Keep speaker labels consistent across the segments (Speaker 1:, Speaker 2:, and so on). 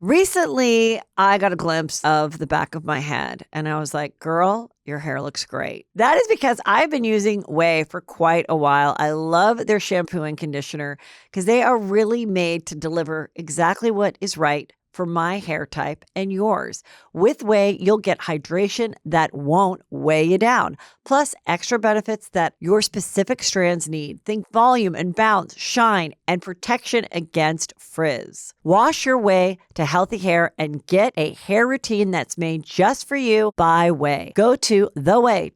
Speaker 1: Recently, I got a glimpse of the back of my head and I was like, girl, your hair looks great. That is because I've been using Way for quite a while. I love their shampoo and conditioner because they are really made to deliver exactly what is right for my hair type and yours. With Way, you'll get hydration that won't weigh you down, plus extra benefits that your specific strands need. Think volume and bounce, shine, and protection against frizz. Wash your way to healthy hair and get a hair routine that's made just for you by Way. Go to TheOuai,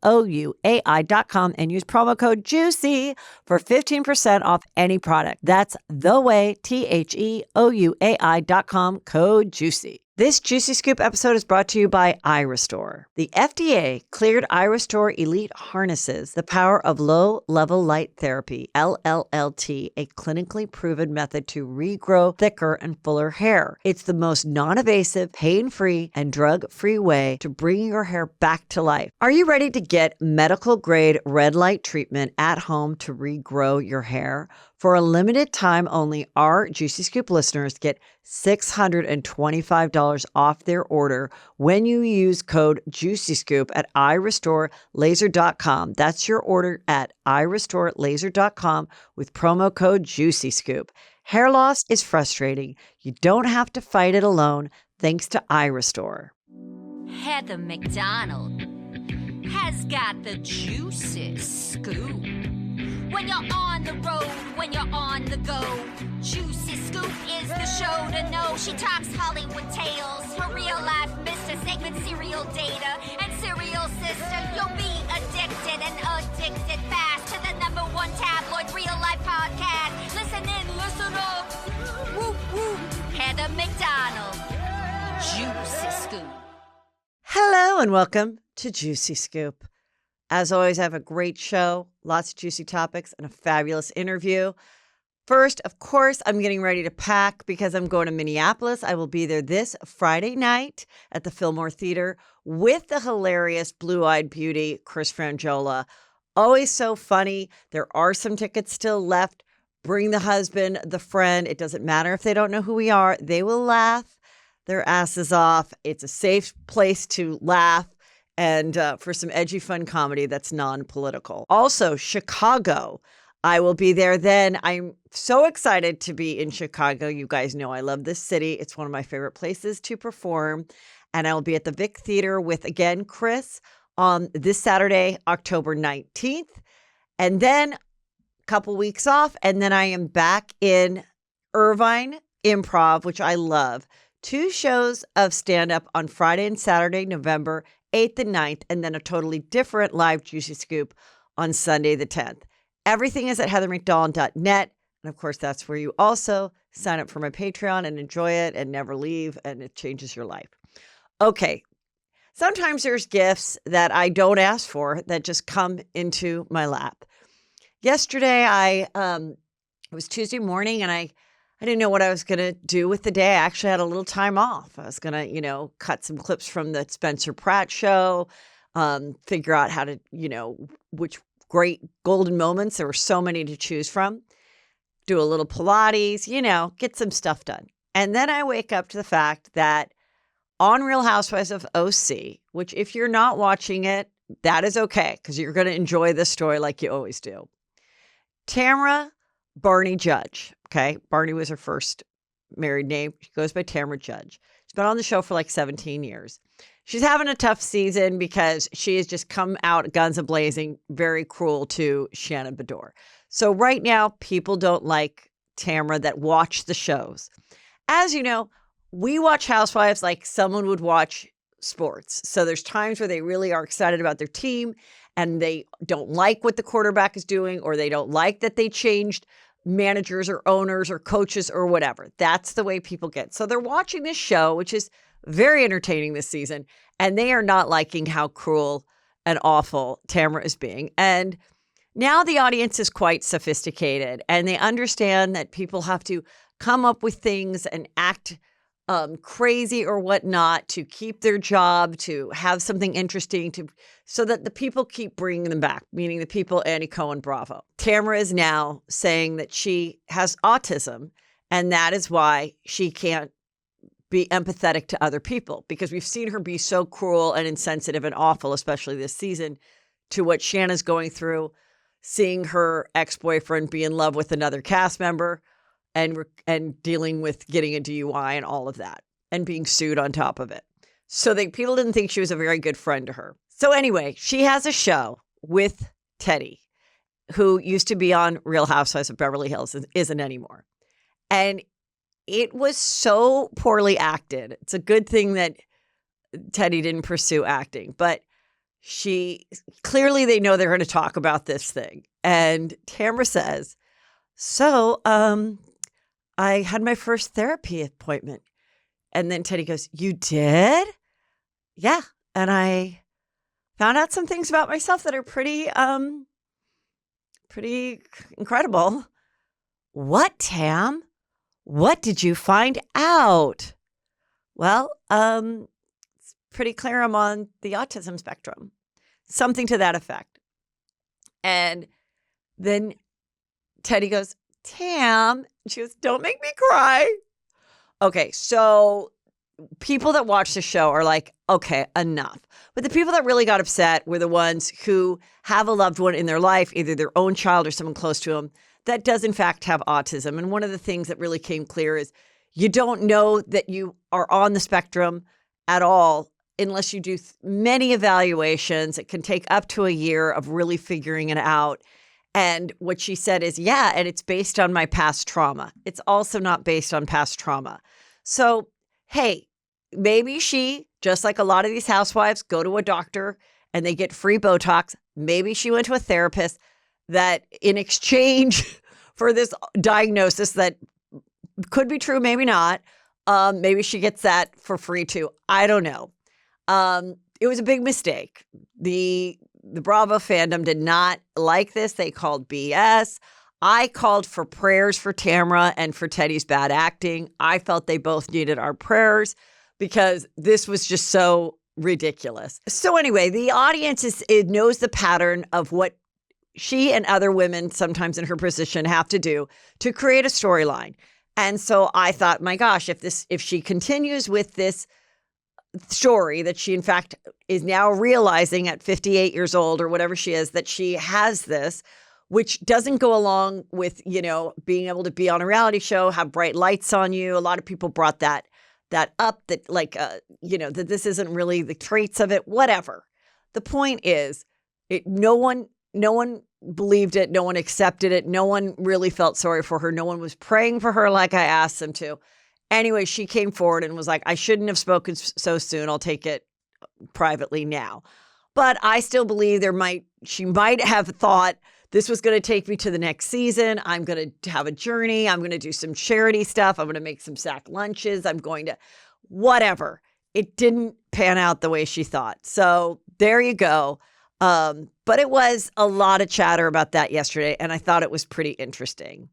Speaker 1: TheOuai.com and use promo code JUICY for 15% off any product. That's TheOuai, TheOuai.com, code JUICY. This Juicy Scoop episode is brought to you by iRestore. The FDA cleared iRestore Elite Harnesses, the power of low-level light therapy, LLLT, a clinically proven method to regrow thicker and fuller hair. It's the most non-invasive, pain-free, and drug-free way to bring your hair back to life. Are you ready to get medical-grade red light treatment at home to regrow your hair? For a limited time only, our Juicy Scoop listeners get $625 off their order when you use code JUICYSCOOP at iRestoreLaser.com. That's your order at iRestoreLaser.com with promo code JUICYSCOOP. Hair loss is frustrating. You don't have to fight it alone thanks to iRestore.
Speaker 2: Heather McDonald has got the juicy scoop. When you're on the road, when you're on the go, Juicy Scoop is the show to know. She talks Hollywood tales, her real life Mr. Segment serial data, and serial sister. You'll be addicted and addicted fast to the #1 tabloid real life podcast. Listen in, listen up. Whoop, whoop. Heather McDonald, Juicy Scoop.
Speaker 1: Hello and welcome to Juicy Scoop. As always, I have a great show, lots of juicy topics, and a fabulous interview. First, of course, I'm getting ready to pack because I'm going to Minneapolis. I will be there this Friday night at the Fillmore Theater with the hilarious blue-eyed beauty, Chris Frangiola. Always so funny. There are some tickets still left. Bring the husband, the friend. It doesn't matter if they don't know who we are. They will laugh their asses off. It's a safe place to laugh. And for some edgy, fun comedy that's non-political. Also, Chicago. I will be there then. I'm so excited to be in Chicago. You guys know I love this city. It's one of my favorite places to perform. And I will be at the Vic Theater with, again, Chris on this Saturday, October 19th. And then a couple weeks off. And then I am back in Irvine Improv, which I love. 2 shows of stand-up on Friday and Saturday, November 8th and 9th, and then a totally different live Juicy Scoop on Sunday the 10th. Everything is at heathermcdonald.net. And of course, that's where you also sign up for my Patreon and enjoy it and never leave, and it changes your life. Okay. Sometimes there's gifts that I don't ask for that just come into my lap. Yesterday, it was Tuesday morning, and I didn't know what I was going to do with the day. I actually had a little time off. I was going to, cut some clips from the Spencer Pratt show, figure out how to, which great golden moments. There were so many to choose from. Do a little Pilates, get some stuff done. And then I wake up to the fact that on Real Housewives of OC, which if you're not watching it, that is okay, because you're going to enjoy this story like you always do. Tamra Barney Judge. Okay. Barney was her first married name. She goes by Tamra Judge. She's been on the show for like 17 years. She's having a tough season because she has just come out guns a-blazing, very cruel to Shannon Bedore. So right now, people don't like Tamra that watch the shows. As you know, we watch Housewives like someone would watch sports. So there's times where they really are excited about their team and they don't like what the quarterback is doing, or they don't like that they changed managers or owners or coaches or whatever. That's the way people get. So they're watching this show, which is very entertaining this season, and they are not liking how cruel and awful Tamra is being. And now the audience is quite sophisticated, and they understand that people have to come up with things and act crazy or whatnot to keep their job, to have something interesting, so that the people keep bringing them back, meaning the people, Annie Cohen, Bravo. Tamra is now saying that she has autism And that is why she can't be empathetic to other people, because we've seen her be so cruel and insensitive and awful, especially this season, to what Shanna's going through, seeing her ex-boyfriend be in love with another cast member and dealing with getting a DUI and all of that and being sued on top of it. So people didn't think she was a very good friend to her. So anyway, she has a show with Teddy, who used to be on Real Housewives of Beverly Hills, isn't anymore. And it was so poorly acted. It's a good thing that Teddy didn't pursue acting, but clearly they know they're going to talk about this thing. And Tamra says, so I had my first therapy appointment. And then Teddy goes, you did? Yeah. And I found out some things about myself that are pretty incredible. What, Tam? What did you find out? Well, it's pretty clear I'm on the autism spectrum. Something to that effect. And then Teddy goes, Tam, she goes, don't make me cry. Okay, so people that watch the show are like, okay, enough. But the people that really got upset were the ones who have a loved one in their life, either their own child or someone close to them, that does in fact have autism. And one of the things that really came clear is you don't know that you are on the spectrum at all unless you do many evaluations. It can take up to a year of really figuring it out. And what she said is, yeah, and it's based on my past trauma. It's also not based on past trauma. So, hey, maybe she, just like a lot of these housewives, go to a doctor and they get free Botox. Maybe she went to a therapist that in exchange for this diagnosis that could be true, maybe not, maybe she gets that for free too. I don't know. It was a big mistake. The Bravo fandom did not like this. They called BS. I called for prayers for Tamra and for Teddy's bad acting. I felt they both needed our prayers because this was just so ridiculous. So anyway, the audience knows the pattern of what she and other women, sometimes in her position, have to do to create a storyline. And so I thought, my gosh, if she continues with this story that she, in fact, is now realizing at 58 years old or whatever she is, that she has this, which doesn't go along with, being able to be on a reality show, have bright lights on you. A lot of people brought that up, that that this isn't really the traits of it, whatever. The point is, no one believed it. No one accepted it. No one really felt sorry for her. No one was praying for her like I asked them to. Anyway, she came forward and was like, I shouldn't have spoken so soon. I'll take it privately now. But I still believe she might have thought this was going to take me to the next season. I'm going to have a journey. I'm going to do some charity stuff. I'm going to make some sack lunches. I'm going to whatever. It didn't pan out the way she thought. So there you go. But it was a lot of chatter about that yesterday, and I thought it was pretty interesting.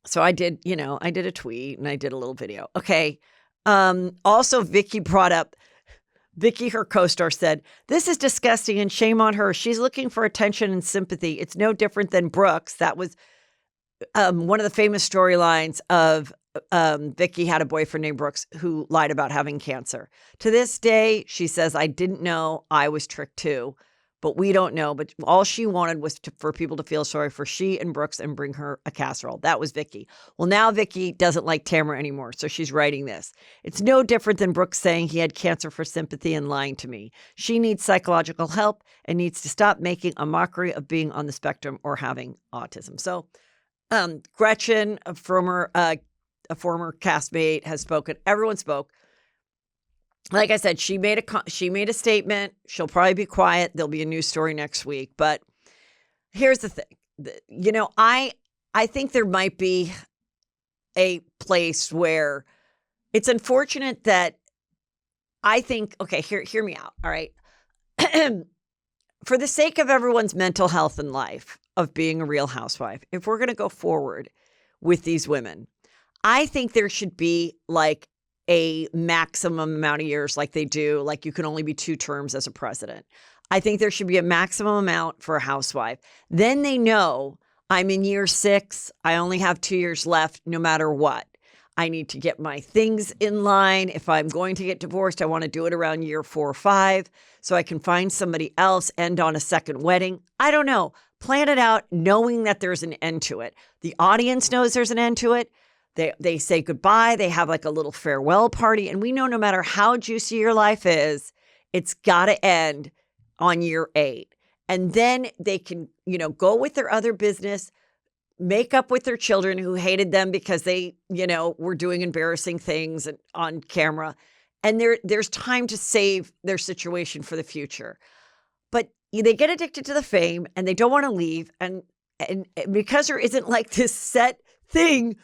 Speaker 1: So I did a tweet and I did a little video. Okay. Also, Vicky, her co-star, said, this is disgusting and shame on her. She's looking for attention and sympathy. It's no different than Brooks. That was one of the famous storylines of Vicky had a boyfriend named Brooks who lied about having cancer. To this day, she says, I didn't know, I was tricked too. But we don't know. But all she wanted was for people to feel sorry for she and Brooks and bring her a casserole. That was Vicky. Well, now Vicky doesn't like Tamra anymore, so she's writing this. It's no different than Brooks saying he had cancer for sympathy and lying to me. She needs psychological help and needs to stop making a mockery of being on the spectrum or having autism. So Gretchen, a former castmate, has spoken. Everyone spoke. Like I said, she made a statement. She'll probably be quiet. There'll be a news story next week. But here's the thing. I think there might be a place where it's unfortunate that I think, okay, hear me out. All right. For the sake of everyone's mental health and life of being a real housewife, if we're going to go forward with these women, I think there should be like a maximum amount of years like they do. Like you can only be 2 terms as a president. I think there should be a maximum amount for a housewife. Then they know I'm in year 6. I only have 2 years left, no matter what. I need to get my things in line. If I'm going to get divorced, I want to do it around year 4 or 5 so I can find somebody else, end on a second wedding. I don't know. Plan it out knowing that there's an end to it. The audience knows there's an end to it. They say goodbye. They have like a little farewell party. And we know no matter how juicy your life is, it's got to end on year 8. And then they can, go with their other business, make up with their children who hated them because they, were doing embarrassing things on camera. And there's time to save their situation for the future. But they get addicted to the fame and they don't want to leave. And because there isn't like this set thing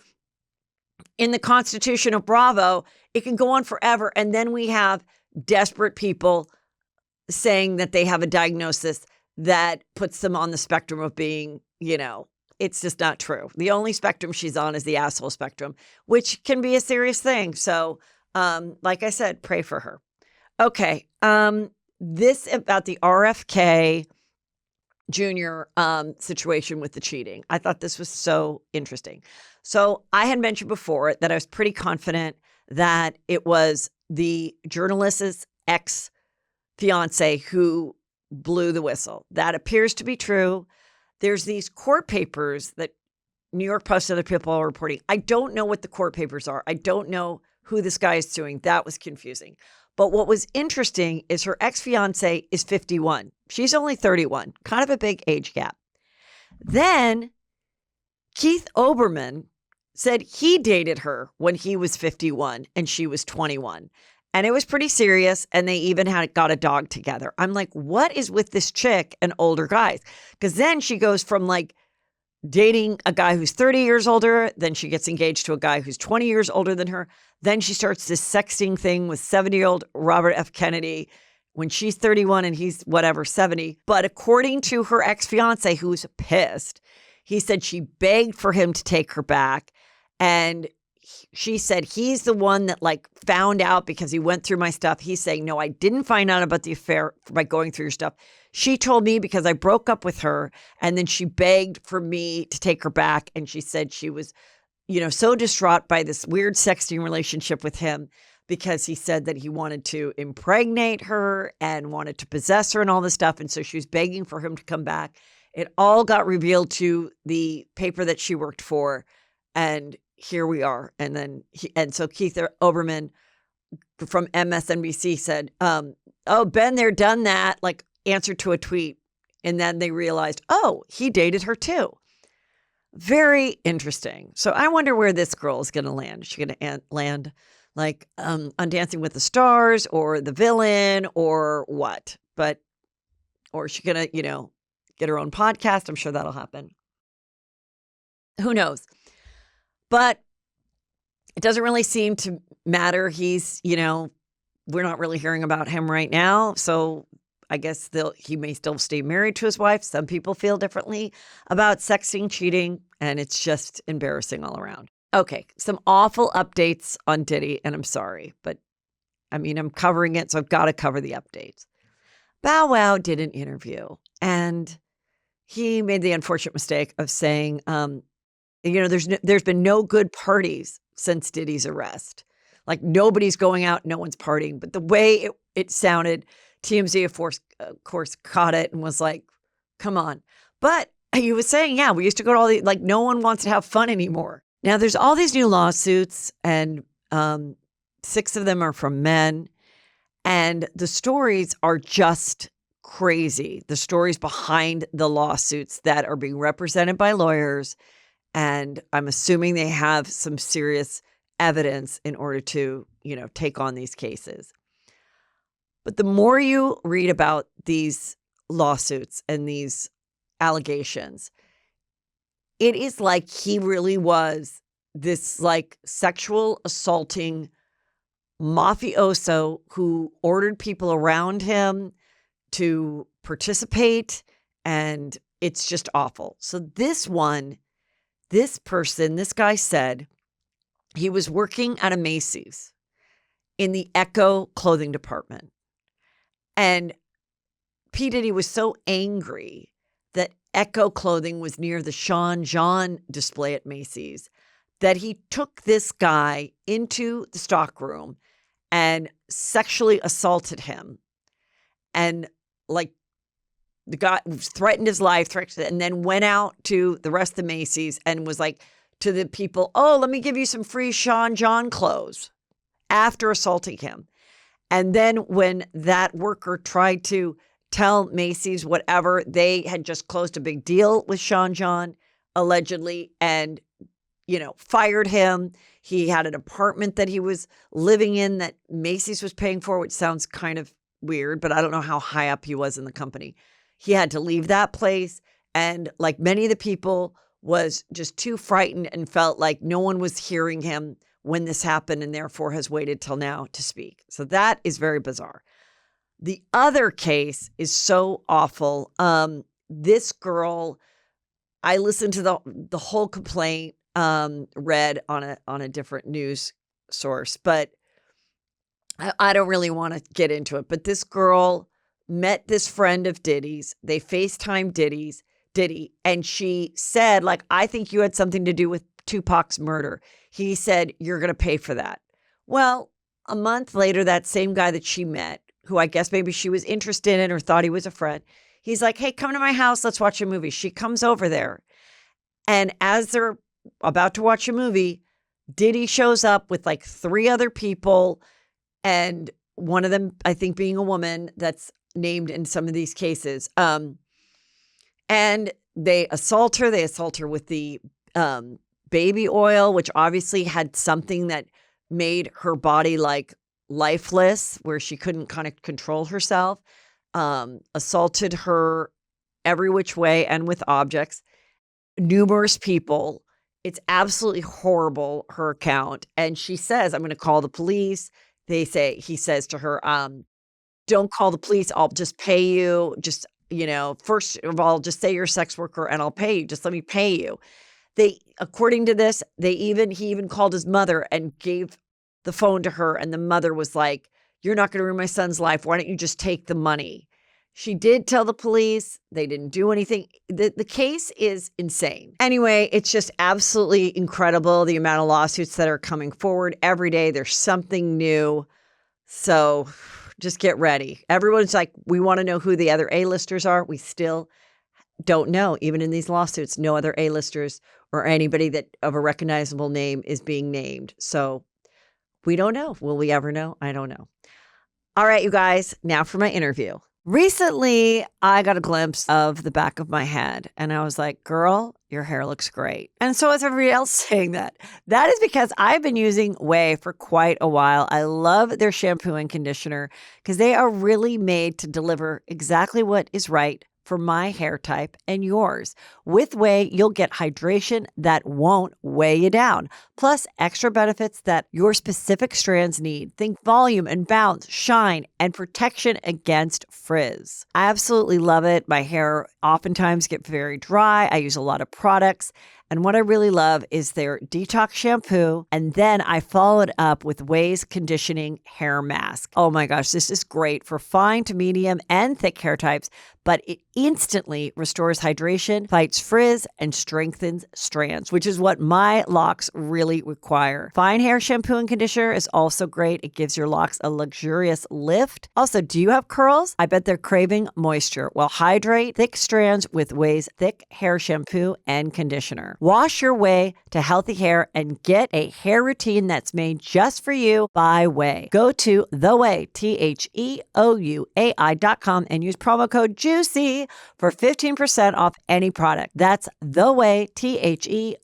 Speaker 1: in the Constitution of Bravo, it can go on forever. And then we have desperate people saying that they have a diagnosis that puts them on the spectrum of being, it's just not true. The only spectrum she's on is the asshole spectrum, which can be a serious thing. So, like I said, pray for her. Okay. This about the RFK Jr. Situation with the cheating. I thought this was so interesting. So I had mentioned before that I was pretty confident that it was the journalist's ex-fiance who blew the whistle. That appears to be true. There's these court papers that New York Post and other people are reporting. I don't know what the court papers are. I don't know who this guy is suing. That was confusing. But what was interesting is her ex-fiance is 51. She's only 31, kind of a big age gap. Then Keith Olbermann said he dated her when he was 51 and she was 21. And it was pretty serious. And they even got a dog together. I'm like, what is with this chick and older guys? Because then she goes from like dating a guy who's 30 years older. Then she gets engaged to a guy who's 20 years older than her. Then she starts this sexting thing with 70-year-old Robert F. Kennedy when she's 31 and he's 70. But according to her ex-fiance, who's pissed, he said she begged for him to take her back. And she said he's the one that found out because he went through my stuff. He's saying, no, I didn't find out about the affair by going through your stuff. She told me because I broke up with her and then she begged for me to take her back. And she said she was, so distraught by this weird sexting relationship with him because he said that he wanted to impregnate her and wanted to possess her and all this stuff. And so she was begging for him to come back. It all got revealed to the paper that she worked for. And here we are. And then so Keith Olbermann from MSNBC said, oh, been there, done that, answered to a tweet. And then they realized, oh, he dated her too. Very interesting. So I wonder where this girl is going to land. Is she going to land on Dancing with the Stars or The Villain or what? Or is she going to, get her own podcast? I'm sure that'll happen. Who knows? But it doesn't really seem to matter. He's, we're not really hearing about him right now. So I guess he may still stay married to his wife. Some people feel differently about sexting, cheating, and it's just embarrassing all around. Okay, some awful updates on Diddy, and I'm sorry, but I'm covering it, so I've got to cover the updates. Bow Wow did an interview, and he made the unfortunate mistake of saying, there's been no good parties since Diddy's arrest. Nobody's going out, no one's partying. But the way it sounded, TMZ, of course, caught it and was like, come on. But he was saying, yeah, we used to go to all the, no one wants to have fun anymore. Now, there's all these new lawsuits, and 6 of them are from men. And the stories are just crazy. The stories behind the lawsuits that are being represented by lawyers. And I'm assuming they have some serious evidence in order to, take on these cases. But the more you read about these lawsuits and these allegations, it is like he really was this sexual assaulting mafioso who ordered people around him to participate. And it's just awful. So this guy said he was working at a Macy's in the Echo clothing department. And P. Diddy was so angry that Echo clothing was near the Sean John display at Macy's, that he took this guy into the stockroom and sexually assaulted him. And like the guy threatened his life, and then went out to the rest of the Macy's and was like to the people, oh, let me give you some free Sean John clothes after assaulting him. And then when that worker tried to tell Macy's whatever, they had just closed a big deal with Sean John, allegedly, and, fired him. He had an apartment that he was living in that Macy's was paying for, which sounds kind of weird, but I don't know how high up he was in the company. He had to leave that place. And like many of the people, was just too frightened and felt like no one was hearing him when this happened, and therefore has waited till now to speak. So that is very bizarre. The other case is so awful. This girl, I listened to the whole complaint, read on a different news source, but I don't really want to get into it. But this girl met this friend of Diddy's. They FaceTimed Diddy, and she said, like, I think you had something to do with Tupac's murder. He said, you're going to pay for that. Well, a month later, that same guy that she met, who I guess maybe she was interested in or thought he was a friend, he's like, hey, come to my house. Let's watch a movie. She comes over there. And as they're about to watch a movie, Diddy shows up with like 3 other people, and one of them, I think, being a woman that's named in some of these cases. And they assault her. They assault her with the baby oil, which obviously had something that made her body like lifeless, where she couldn't kind of control herself. Assaulted her every which way and with objects. Numerous people. It's absolutely horrible, her account. And she says, I'm going to call the police. He says to her, don't call the police. I'll just pay you. Just, first of all, just say you're a sex worker and I'll pay you. Just let me pay you. According to this, he even called his mother and gave the phone to her. And the mother was like, you're not going to ruin my son's life. Why don't you just take the money? She did tell the police. They didn't do anything. The case is insane. Anyway, it's just absolutely incredible, the amount of lawsuits that are coming forward every day. There's something new. So just get ready. Everyone's like, we want to know who the other A-listers are. We still don't know. Even in these lawsuits, no other A-listers or anybody that of a recognizable name is being named. So we don't know. Will we ever know? I don't know. All right, you guys, now for my interview. Recently, I got a glimpse of the back of my head, and I was like, girl, your hair looks great. And so is everybody else saying that. That is because I've been using OUAI for quite a while. I love their shampoo and conditioner because they are really made to deliver exactly what is right for my hair type and yours. With OUAI, you'll get hydration that won't weigh you down, plus extra benefits that your specific strands need. Think volume and bounce, shine, and protection against frizz. I absolutely love it. My hair oftentimes gets very dry. I use a lot of products. And what I really love is their detox shampoo. And then I followed up with OUAI's conditioning hair mask. Oh my gosh, this is great for fine to medium and thick hair types, but it instantly restores hydration, fights frizz, and strengthens strands, which is what my locks really require. Fine hair shampoo and conditioner is also great. It gives your locks a luxurious lift. Also, do you have curls? I bet they're craving moisture. Well, hydrate thick strands with OUAI's thick hair shampoo and conditioner. Wash your way to healthy hair and get a hair routine that's made just for you by OUAI. Go to TheOuai, TheOuai.com and use promo code JUICY for 15% off any product. That's TheOuai,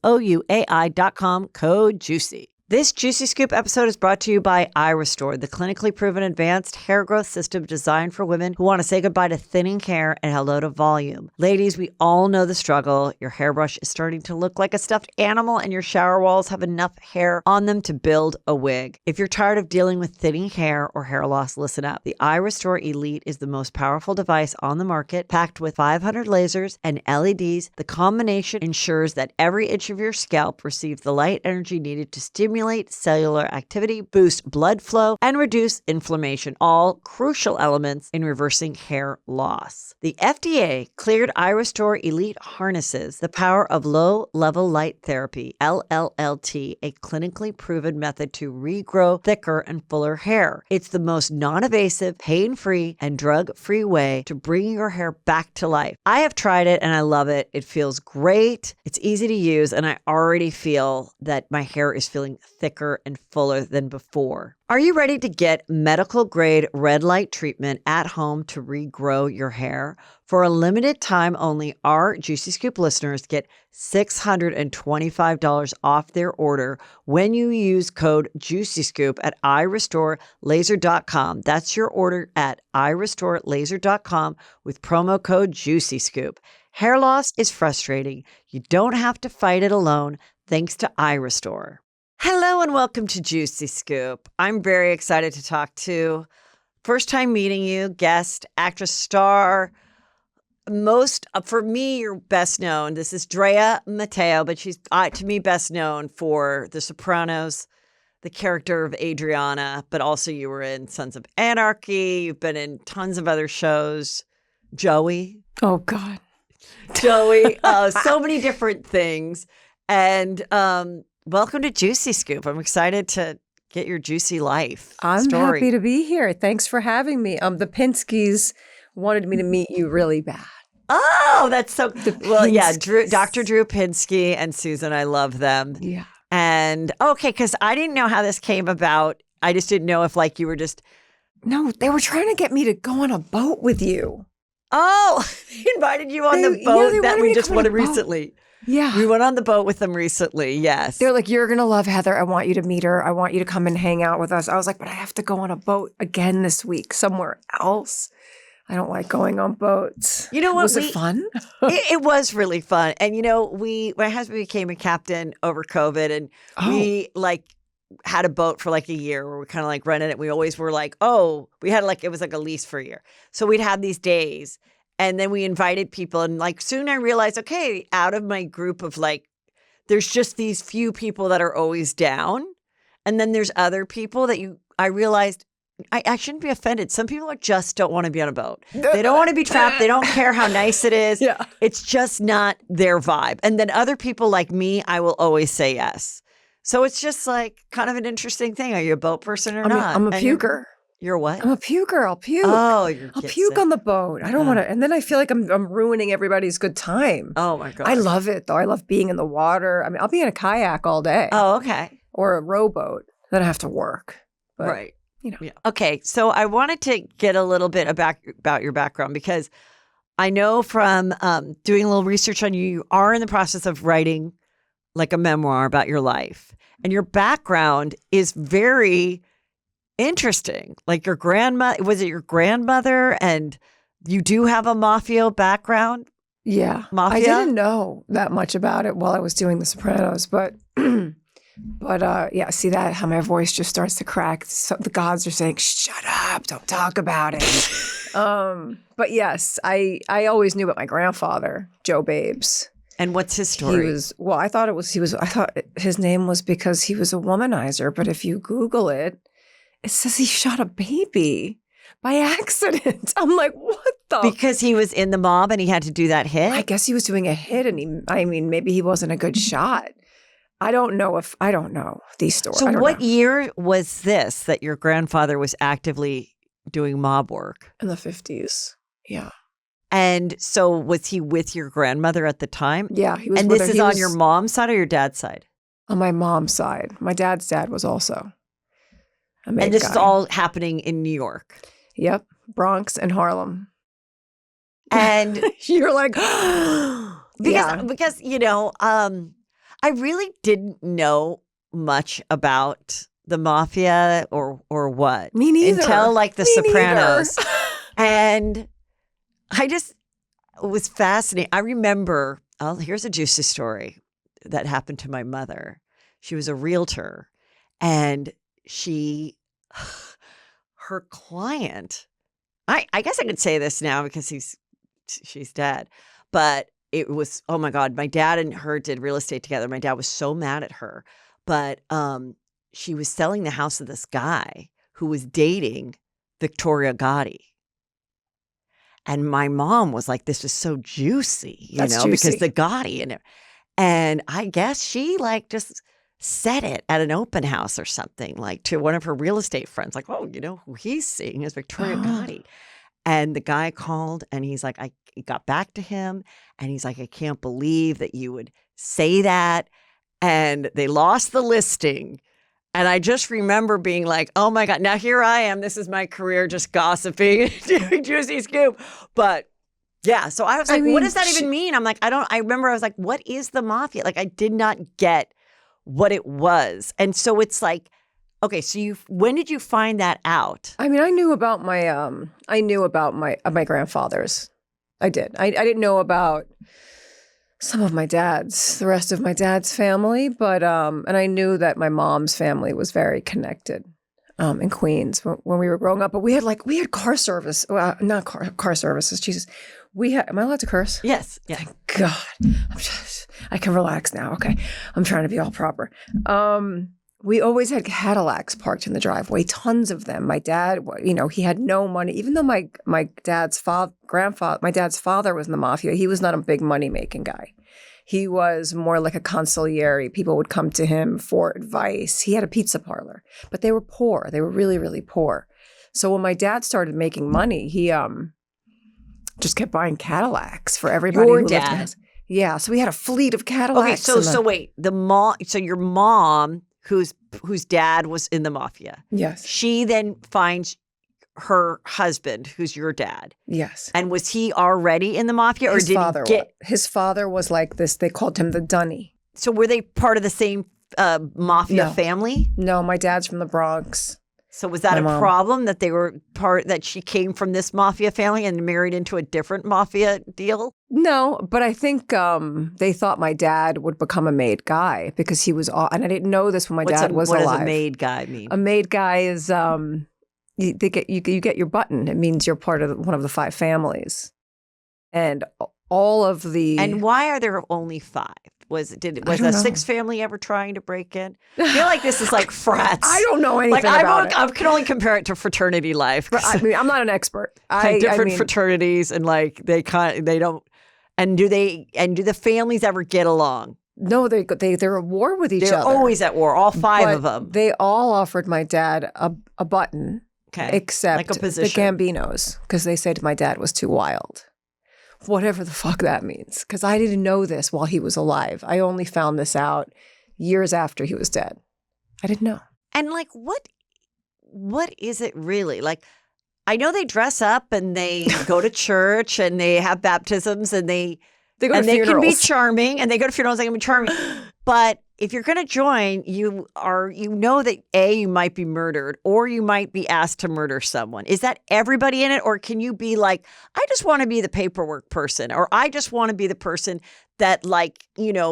Speaker 1: TheOuai.com, code JUICY. This Juicy Scoop episode is brought to you by iRestore, the clinically proven advanced hair growth system designed for women who want to say goodbye to thinning hair and hello to volume. Ladies, we all know the struggle. Your hairbrush is starting to look like a stuffed animal and your shower walls have enough hair on them to build a wig. If you're tired of dealing with thinning hair or hair loss, listen up. The iRestore Elite is the most powerful device on the market, packed with 500 lasers and LEDs. The combination ensures that every inch of your scalp receives the light energy needed to stimulate stimulate cellular activity, boost blood flow, and reduce inflammation, all crucial elements in reversing hair loss. The FDA cleared iRestore Elite harnesses the power of low-level light therapy, LLLT, a clinically proven method to regrow thicker and fuller hair. It's the most non-invasive, pain-free, and drug-free way to bring your hair back to life. I have tried it and I love it. It feels great. It's easy to use, and I already feel that my hair is feeling thicker and fuller than before. Are you ready to get medical-grade red light treatment at home to regrow your hair? For a limited time only, our Juicy Scoop listeners get $625 off their order when you use code JuicyScoop at iRestoreLaser.com. That's your order at iRestoreLaser.com with promo code JuicyScoop. Hair loss is frustrating. You don't have to fight it alone thanks to iRestore. Hello and welcome to Juicy Scoop. I'm very excited to talk to first time meeting you, guest, actress, star. For me, you're best known. This is Drea Matteo, but she's to me best known for The Sopranos, the character of Adriana, but also you were in Sons of Anarchy. You've been in tons of other shows. Joey.
Speaker 3: Oh, God.
Speaker 1: Joey. So many different things. And welcome to Juicy Scoop. I'm excited to get your juicy life
Speaker 3: I'm
Speaker 1: story.
Speaker 3: happy to be here. Thanks for having me. The Pinskys wanted me to meet you really bad.
Speaker 1: Oh, that's so well. Yeah,
Speaker 3: Pinskys.
Speaker 1: Dr. Drew Pinsky and Susan, I love them.
Speaker 3: Yeah.
Speaker 1: And okay, because I didn't know how this came about. I just didn't know if like you were just.
Speaker 3: No, they were trying to get me to go on a boat with you.
Speaker 1: Oh, they invited you on the
Speaker 3: Yeah,
Speaker 1: boat
Speaker 3: they
Speaker 1: that
Speaker 3: wanted
Speaker 1: we
Speaker 3: me to
Speaker 1: just
Speaker 3: come on
Speaker 1: went
Speaker 3: a boat.
Speaker 1: recently.
Speaker 3: Yeah.
Speaker 1: We went on the boat with them recently. Yes.
Speaker 3: They're like, you're going to love Heather. I want you to meet her. I want you to come and hang out with us. I was like, but I have to go on a boat again this week somewhere else. I don't like going on boats.
Speaker 1: You know what?
Speaker 3: Was it fun?
Speaker 1: It was really fun. And you know, my husband became a captain over COVID, and we like had a boat for like a year where we kind of like rented it. We always were like, we had like, it was like a lease for a year. So we'd have these days, and then we invited people, and like soon I realized, okay, out of my group of like, there's just these few people that are always down. And then there's other people that I realized I shouldn't be offended. Some people just don't want to be on a boat. They don't want to be trapped. They don't care how nice it is.
Speaker 3: Yeah.
Speaker 1: It's just not their vibe. And then other people like me, I will always say yes. So it's just like kind of an interesting thing. Are you a boat person or not?
Speaker 3: I'm a puker.
Speaker 1: You're what?
Speaker 3: I'm a puker. I'll puke.
Speaker 1: Oh, you're
Speaker 3: I'll puke on the boat. I don't want to. And then I feel like I'm ruining everybody's good time.
Speaker 1: Oh, my God.
Speaker 3: I love it, though. I love being in the water. I mean, I'll be in a kayak all day.
Speaker 1: Oh, okay.
Speaker 3: Or a rowboat. Then I have to work. But,
Speaker 1: Right.
Speaker 3: You know.
Speaker 1: Yeah. Okay. So I wanted to get a little bit about your background, because I know from doing a little research on you, you are in the process of writing like a memoir about your life. And your background is very interesting. Like your grandma, was it your grandmother? And you do have a Mafia background?
Speaker 3: Yeah.
Speaker 1: Mafia?
Speaker 3: I didn't know that much about it while I was doing The Sopranos, but yeah, see that, how my voice just starts to crack. So the gods are saying, shut up, don't talk about it. But yes, I always knew about my grandfather, Joe Babes.
Speaker 1: And what's his story?
Speaker 3: I thought his name was because he was a womanizer, but if you Google it, it says he shot a baby by accident. I'm like, what the?
Speaker 1: Because he was in the mob and he had to do that hit?
Speaker 3: I guess he was doing a hit, and maybe he wasn't a good shot. I don't know these stories.
Speaker 1: So what year was this that your grandfather was actively doing mob work?
Speaker 3: In the 50s. Yeah.
Speaker 1: And so was he with your grandmother at the time?
Speaker 3: Yeah, he was.
Speaker 1: And
Speaker 3: with
Speaker 1: this
Speaker 3: her.
Speaker 1: is on your mom's side or your dad's side?
Speaker 3: On my mom's side. My dad's dad was also a MAGA
Speaker 1: And this
Speaker 3: guy.
Speaker 1: is all happening in New York.
Speaker 3: Yep. Bronx and Harlem.
Speaker 1: And
Speaker 3: you're like,
Speaker 1: because you know, I really didn't know much about the Mafia or what.
Speaker 3: Me neither.
Speaker 1: Until like The
Speaker 3: Me
Speaker 1: Sopranos.
Speaker 3: neither.
Speaker 1: And I just was fascinated. I remember, here's a juicy story that happened to my mother. She was a realtor, and her client, I guess I could say this now because she's dead, but it was, oh my God, my dad and her did real estate together. My dad was so mad at her, but she was selling the house of this guy who was dating Victoria Gotti. And my mom was like, this is so juicy,
Speaker 3: That's
Speaker 1: because
Speaker 3: juicy.
Speaker 1: the Gotti. And I guess she like just said it at an open house or something, like to one of her real estate friends, like, oh, who he's seeing is Victoria Gotti. And the guy called and he's like, I got back to him and he's like, I can't believe that you would say that. And they lost the listing. And I just remember being like, oh my God, now here I am. This is my career, just gossiping and doing Juicy Scoop. But yeah, so I was like, what does that even mean? I'm like, I remember I was like, what is the Mafia? Like, I did not get what it was. And so it's like, okay, so when did you find that out?
Speaker 3: I mean, I knew about my grandfathers. I did. I didn't know about some of the rest of my dad's family, but and I knew that my mom's family was very connected in Queens when we were growing up. But we had car service, not car services. Jesus, am I allowed to curse?
Speaker 1: Yes. Yeah.
Speaker 3: Thank God. I can relax now. Okay, I'm trying to be all proper. We always had Cadillacs parked in the driveway, tons of them. My dad, he had no money, even though my dad's father was in the Mafia. He was not a big money-making guy. He was more like a consigliere. People would come to him for advice. He had a pizza parlor, but they were poor. They were really, really poor. So when my dad started making money, he just kept buying Cadillacs for everybody
Speaker 1: Your
Speaker 3: who lived in
Speaker 1: dad?
Speaker 3: his. Yeah, so we had a fleet of Cadillacs.
Speaker 1: Okay, so wait, so your mom, whose dad was in the Mafia.
Speaker 3: Yes.
Speaker 1: She then finds her husband, who's your dad.
Speaker 3: Yes.
Speaker 1: And was he already in the Mafia, or
Speaker 3: His father was like this. They called him the Dunny.
Speaker 1: So were they part of the same Mafia family?
Speaker 3: No, my dad's from the Bronx.
Speaker 1: So was that a problem that they were that she came from this Mafia family and married into a different Mafia deal?
Speaker 3: No, but I think they thought my dad would become a made guy because he was, and I didn't know this when my dad was alive.
Speaker 1: What does a made guy mean?
Speaker 3: A made guy is you get your button. It means you're part of one of the 5 families, and all of the.
Speaker 1: And why are there only 5? Was the 6th family ever trying to break in? I feel like this is like frats.
Speaker 3: I don't know anything about it.
Speaker 1: I can only compare it to fraternity life.
Speaker 3: I mean, I'm not an expert.
Speaker 1: Different fraternities, and like they don't. And do the families ever get along?
Speaker 3: No, they're at war with each other.
Speaker 1: They're always at war. All 5 of them.
Speaker 3: They all offered my dad a button, except
Speaker 1: like a
Speaker 3: the
Speaker 1: position.
Speaker 3: Gambinos, because they said my dad was too wild. Whatever the fuck that means, because I didn't know this while he was alive. I only found this out years after he was dead. I didn't know.
Speaker 1: And like, what is it really? Like, I know they dress up and they go to church and they have baptisms and they
Speaker 3: go to funerals.
Speaker 1: They can be charming, and they go to funerals. They can be charming, but if you're going to join, you know that you might be murdered, or you might be asked to murder someone. Is that everybody in it, or can you be like, I just want to be the paperwork person, or I just want to be the person that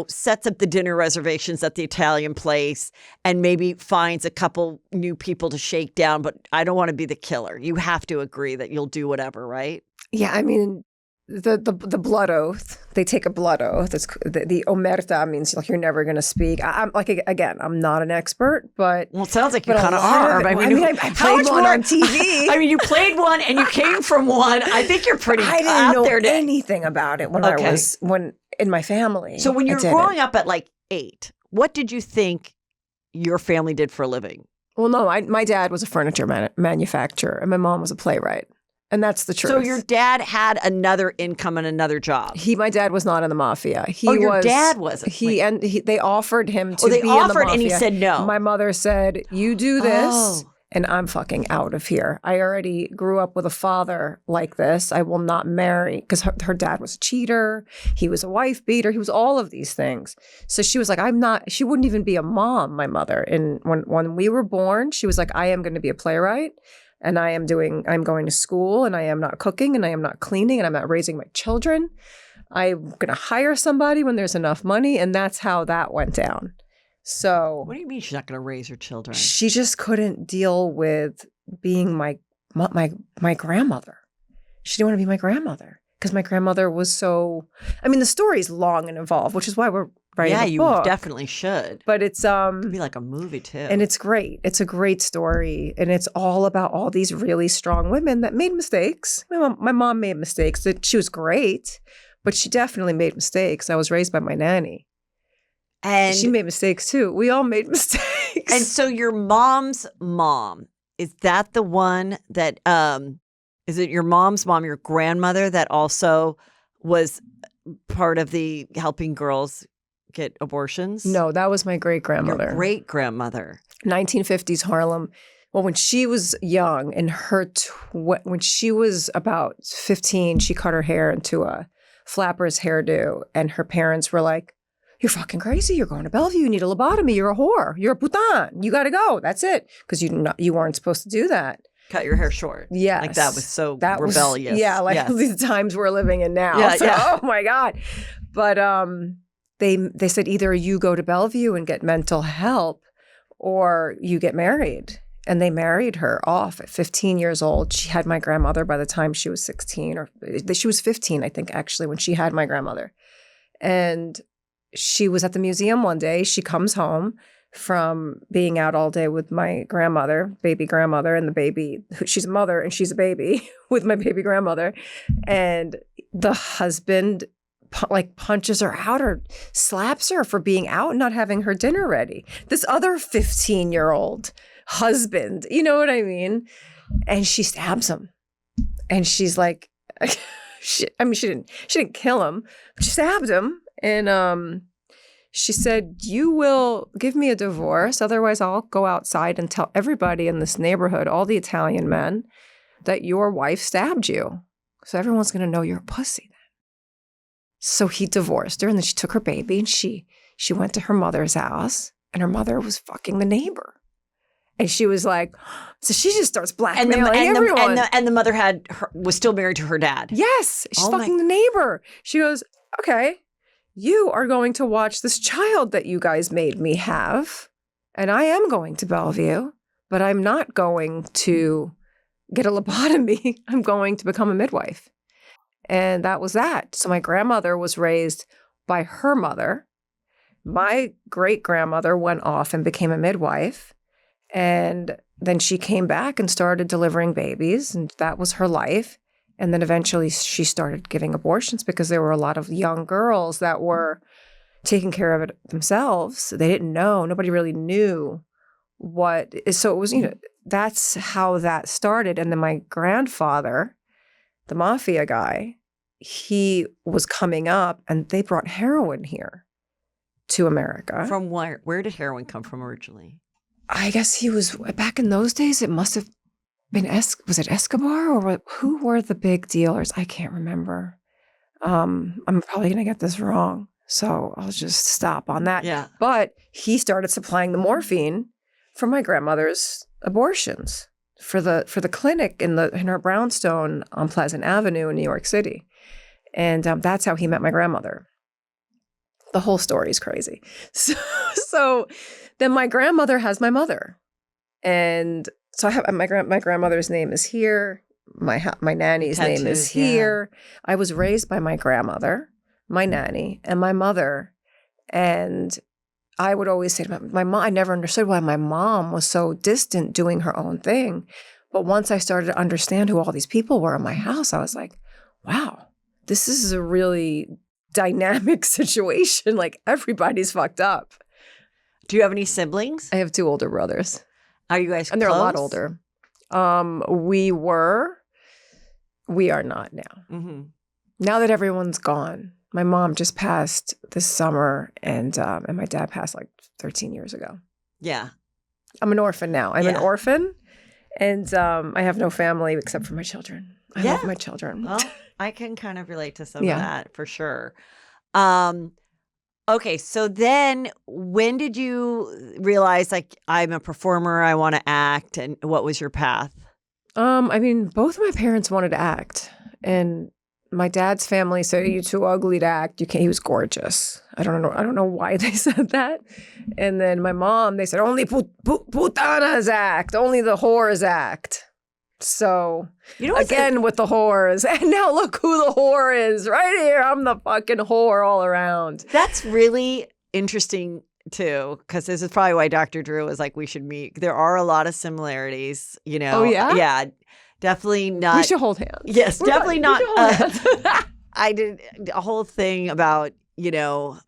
Speaker 1: sets up the dinner reservations at the Italian place and maybe finds a couple new people to shake down, but I don't want to be the killer. You have to agree that you'll do whatever, right?
Speaker 3: Yeah, I mean, the blood oath. They take a blood oath. It's the omerta means like you're never going to speak. I'm like, again, I'm not an expert, but
Speaker 1: it sounds like you kind of are.
Speaker 3: I played one on TV.
Speaker 1: I mean, you played one and you came from one. I think you're pretty.
Speaker 3: I didn't know anything about it when I was in my family.
Speaker 1: So when you're growing up at like 8, what did you think your family did for a living?
Speaker 3: Well, no, my dad was a furniture manufacturer, and my mom was a playwright. And that's the truth.
Speaker 1: So your dad had another income and another job.
Speaker 3: My dad was not in the Mafia.
Speaker 1: Your dad wasn't.
Speaker 3: They offered him to be in the Mafia.
Speaker 1: And he said no.
Speaker 3: My mother said, "You do this, and I'm fucking out of here. I already grew up with a father like this. I will not marry," because her dad was a cheater. He was a wife beater. He was all of these things. So she was like, "I'm not." She wouldn't even be a mom. My mother, and when we were born, she was like, "I am going to be a playwright." And I'm going to school, and I am not cooking, and I am not cleaning, and I'm not raising my children. I'm going to hire somebody when there's enough money. And that's how that went down. So
Speaker 1: what do you mean she's not going to raise her children?
Speaker 3: She just couldn't deal with being my grandmother. She didn't want to be my grandmother because my grandmother was so, I mean, the story's long and involved, which is why we're writing
Speaker 1: Yeah,
Speaker 3: a
Speaker 1: you
Speaker 3: book.
Speaker 1: definitely should.
Speaker 3: But it's
Speaker 1: It'd be like a movie too.
Speaker 3: and it's great. It's a great story, and it's all about all these really strong women that made mistakes. My mom made mistakes. That she was great, but she definitely made mistakes. I was raised by my nanny.
Speaker 1: and
Speaker 3: She made mistakes too. We all made mistakes.
Speaker 1: and so your mom's mom, is that the one that is it your mom's mom, your grandmother that also was part of the helping girls get abortions?
Speaker 3: No, that was my great
Speaker 1: Your
Speaker 3: grandmother.
Speaker 1: great grandmother.
Speaker 3: 1950s Harlem. Well, when she was young, when she was about 15, she cut her hair into a flapper's hairdo, and her parents were like, "You're fucking crazy. You're going to Bellevue. You need a lobotomy. You're a whore. You're a putain. You got to go. That's it." Because you weren't supposed to do that.
Speaker 1: Cut your hair short.
Speaker 3: Yes.
Speaker 1: Like that was so
Speaker 3: That was-
Speaker 1: rebellious.
Speaker 3: yeah, like
Speaker 1: Yes.
Speaker 3: the times we're living in now.
Speaker 1: Yeah,
Speaker 3: So,
Speaker 1: yeah.
Speaker 3: oh my God. But they said either you go to Bellevue and get mental help or you get married. And they married her off at 15 years old. She had my grandmother by the time she was 16, or she was 15, I think, actually, when she had my grandmother. And she was at the museum one day. She comes home from being out all day with my grandmother, baby grandmother, and the baby. She's a mother and she's a baby with my baby grandmother. And the husband punches her out or slaps her for being out and not having her dinner ready. This other 15-year-old husband, you know what I mean? And she stabs him. And she's like, she didn't kill him, but she stabbed him. And she said, "You will give me a divorce, otherwise I'll go outside and tell everybody in this neighborhood, all the Italian men, that your wife stabbed you. So everyone's going to know you're a pussy then." So he divorced her, and then she took her baby, and she went to her mother's house, and her mother was fucking the neighbor. And she was like, so she just starts blackmailing everyone.
Speaker 1: And the mother was still married to her dad.
Speaker 3: Yes, she's
Speaker 1: Oh my-
Speaker 3: fucking the neighbor. She goes, "Okay, you are going to watch this child that you guys made me have, and I am going to Bellevue, but I'm not going to get a lobotomy. I'm going to become a midwife." And that was that. So my grandmother was raised by her mother. My great-grandmother went off and became a midwife. And then she came back and started delivering babies, and that was her life. And then eventually she started giving abortions because there were a lot of young girls that were taking care of it themselves. They didn't know. Nobody really knew what. So it was, that's how that started. And then my grandfather, the Mafia guy, he was coming up, and they brought heroin here to America.
Speaker 1: From where? Where did heroin come from originally?
Speaker 3: I guess he was, back in those days, it must have been, was it Escobar or who were the big dealers? I can't remember. I'm probably going to get this wrong, so I'll just stop on that.
Speaker 1: Yeah.
Speaker 3: But he started supplying the morphine for my grandmother's abortions for the clinic in her brownstone on Pleasant Avenue in New York City. And that's how he met my grandmother. The whole story is crazy. So then my grandmother has my mother. And so I have my grandmother's name is here. My nanny's name is
Speaker 1: Tattoos, yeah.
Speaker 3: here. I was raised by my grandmother, my nanny, and my mother. And I would always say to my mom, I never understood why my mom was so distant doing her own thing. But once I started to understand who all these people were in my house, I was like, wow, this is a really dynamic situation. Like, everybody's fucked up.
Speaker 1: Do you have any siblings?
Speaker 3: I have 2 older brothers,
Speaker 1: Are you guys
Speaker 3: and they're a lot
Speaker 1: close?
Speaker 3: older. We are not now.
Speaker 1: Mm-hmm.
Speaker 3: Now that everyone's gone. My mom just passed this summer, and my dad passed like 13 years ago.
Speaker 1: Yeah.
Speaker 3: I'm an orphan now. I'm an
Speaker 1: Yeah.
Speaker 3: orphan, and I have no family except for my children. I
Speaker 1: Yeah.
Speaker 3: love my children.
Speaker 1: Well, I can kind of relate to some
Speaker 3: Yeah.
Speaker 1: of that for sure. Okay, so then when did you realize, like, I'm a performer, I want to act, and what was your path?
Speaker 3: I mean, both of my parents wanted to act, and my dad's family said, "You're too ugly to act. You can't." He was gorgeous. I don't know why they said that. And then my mom, they said, "Only putanas act. Only the whores act." So
Speaker 1: You know what's
Speaker 3: again with the whores, and now look who the whore is right here. I'm the fucking whore all around.
Speaker 1: That's really interesting too, because this is probably why Dr. Drew was like, we should meet. There are a lot of similarities, you know.
Speaker 3: Oh, yeah?
Speaker 1: Yeah, definitely not.
Speaker 3: We should hold hands.
Speaker 1: Yes,
Speaker 3: We're
Speaker 1: definitely
Speaker 3: not.
Speaker 1: not.
Speaker 3: We should hold hands.
Speaker 1: I did a whole thing about, you know,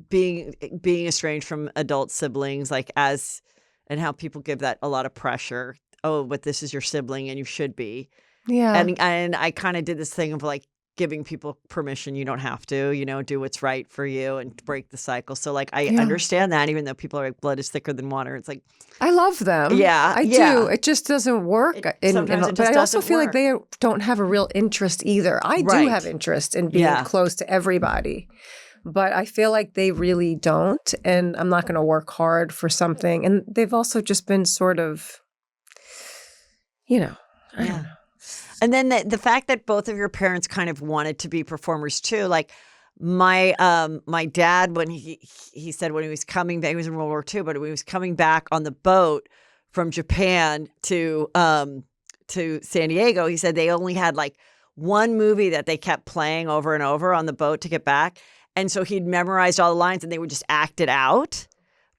Speaker 1: being estranged from adult siblings, like and how people give that a lot of pressure. Oh, but this is your sibling and you should be.
Speaker 3: Yeah.
Speaker 1: And I kind of did this thing of like giving people permission. You don't have to, you know, do what's right for you and break the cycle. So like I understand that, even though people are like, blood is thicker than water. It's like,
Speaker 3: I love them.
Speaker 1: Yeah,
Speaker 3: I do. It just doesn't work.
Speaker 1: Sometimes it just
Speaker 3: but I also
Speaker 1: doesn't
Speaker 3: feel like
Speaker 1: work.
Speaker 3: they don't have a real interest either. I do have interest in being close to everybody. But I feel like they really don't. And I'm not going to work hard for something. And they've also just been sort of, you know, I don't know.
Speaker 1: And then the fact that both of your parents kind of wanted to be performers too, like my dad, when he said when he was coming back, he was in World War II, but when he was coming back on the boat from Japan to San Diego, he said they only had like one movie that they kept playing over and over on the boat to get back, and so he'd memorized all the lines and they would just act it out.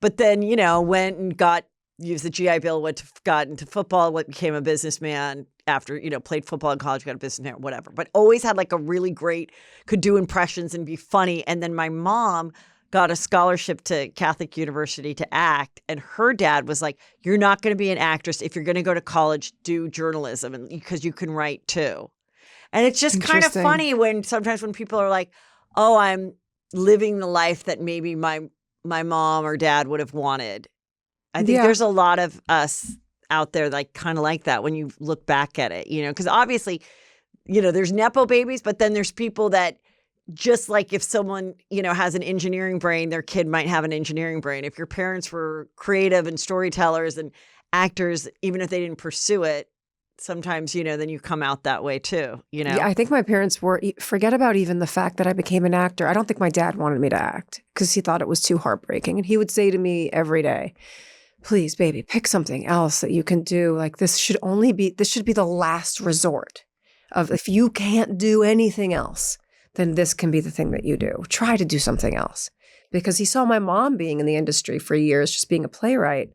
Speaker 1: But then, you know, went and used the GI Bill, got into football, became a businessman after, you know, played football in college, got a businessman, whatever. But always had like a really great, could do impressions and be funny. And then my mom got a scholarship to Catholic University to act. And her dad was like, you're not going to be an actress. If you're going to go to college, do journalism, and because you can write too. And it's just kind of funny sometimes when people are like, oh, I'm living the life that maybe my mom or dad would have wanted. I think there's a lot of us out there like kind of like that when you look back at it, you know, because obviously, you know, there's Nepo babies, but then there's people that just like if someone, you know, has an engineering brain, their kid might have an engineering brain. If your parents were creative and storytellers and actors, even if they didn't pursue it, sometimes, you know, then you come out that way too, you know?
Speaker 3: Yeah, I think my parents forget about even the fact that I became an actor. I don't think my dad wanted me to act because he thought it was too heartbreaking. And he would say to me every day, please, baby, pick something else that you can do. Like this should be the last resort of if you can't do anything else, then this can be the thing that you do. Try to do something else. Because he saw my mom being in the industry for years, just being a playwright.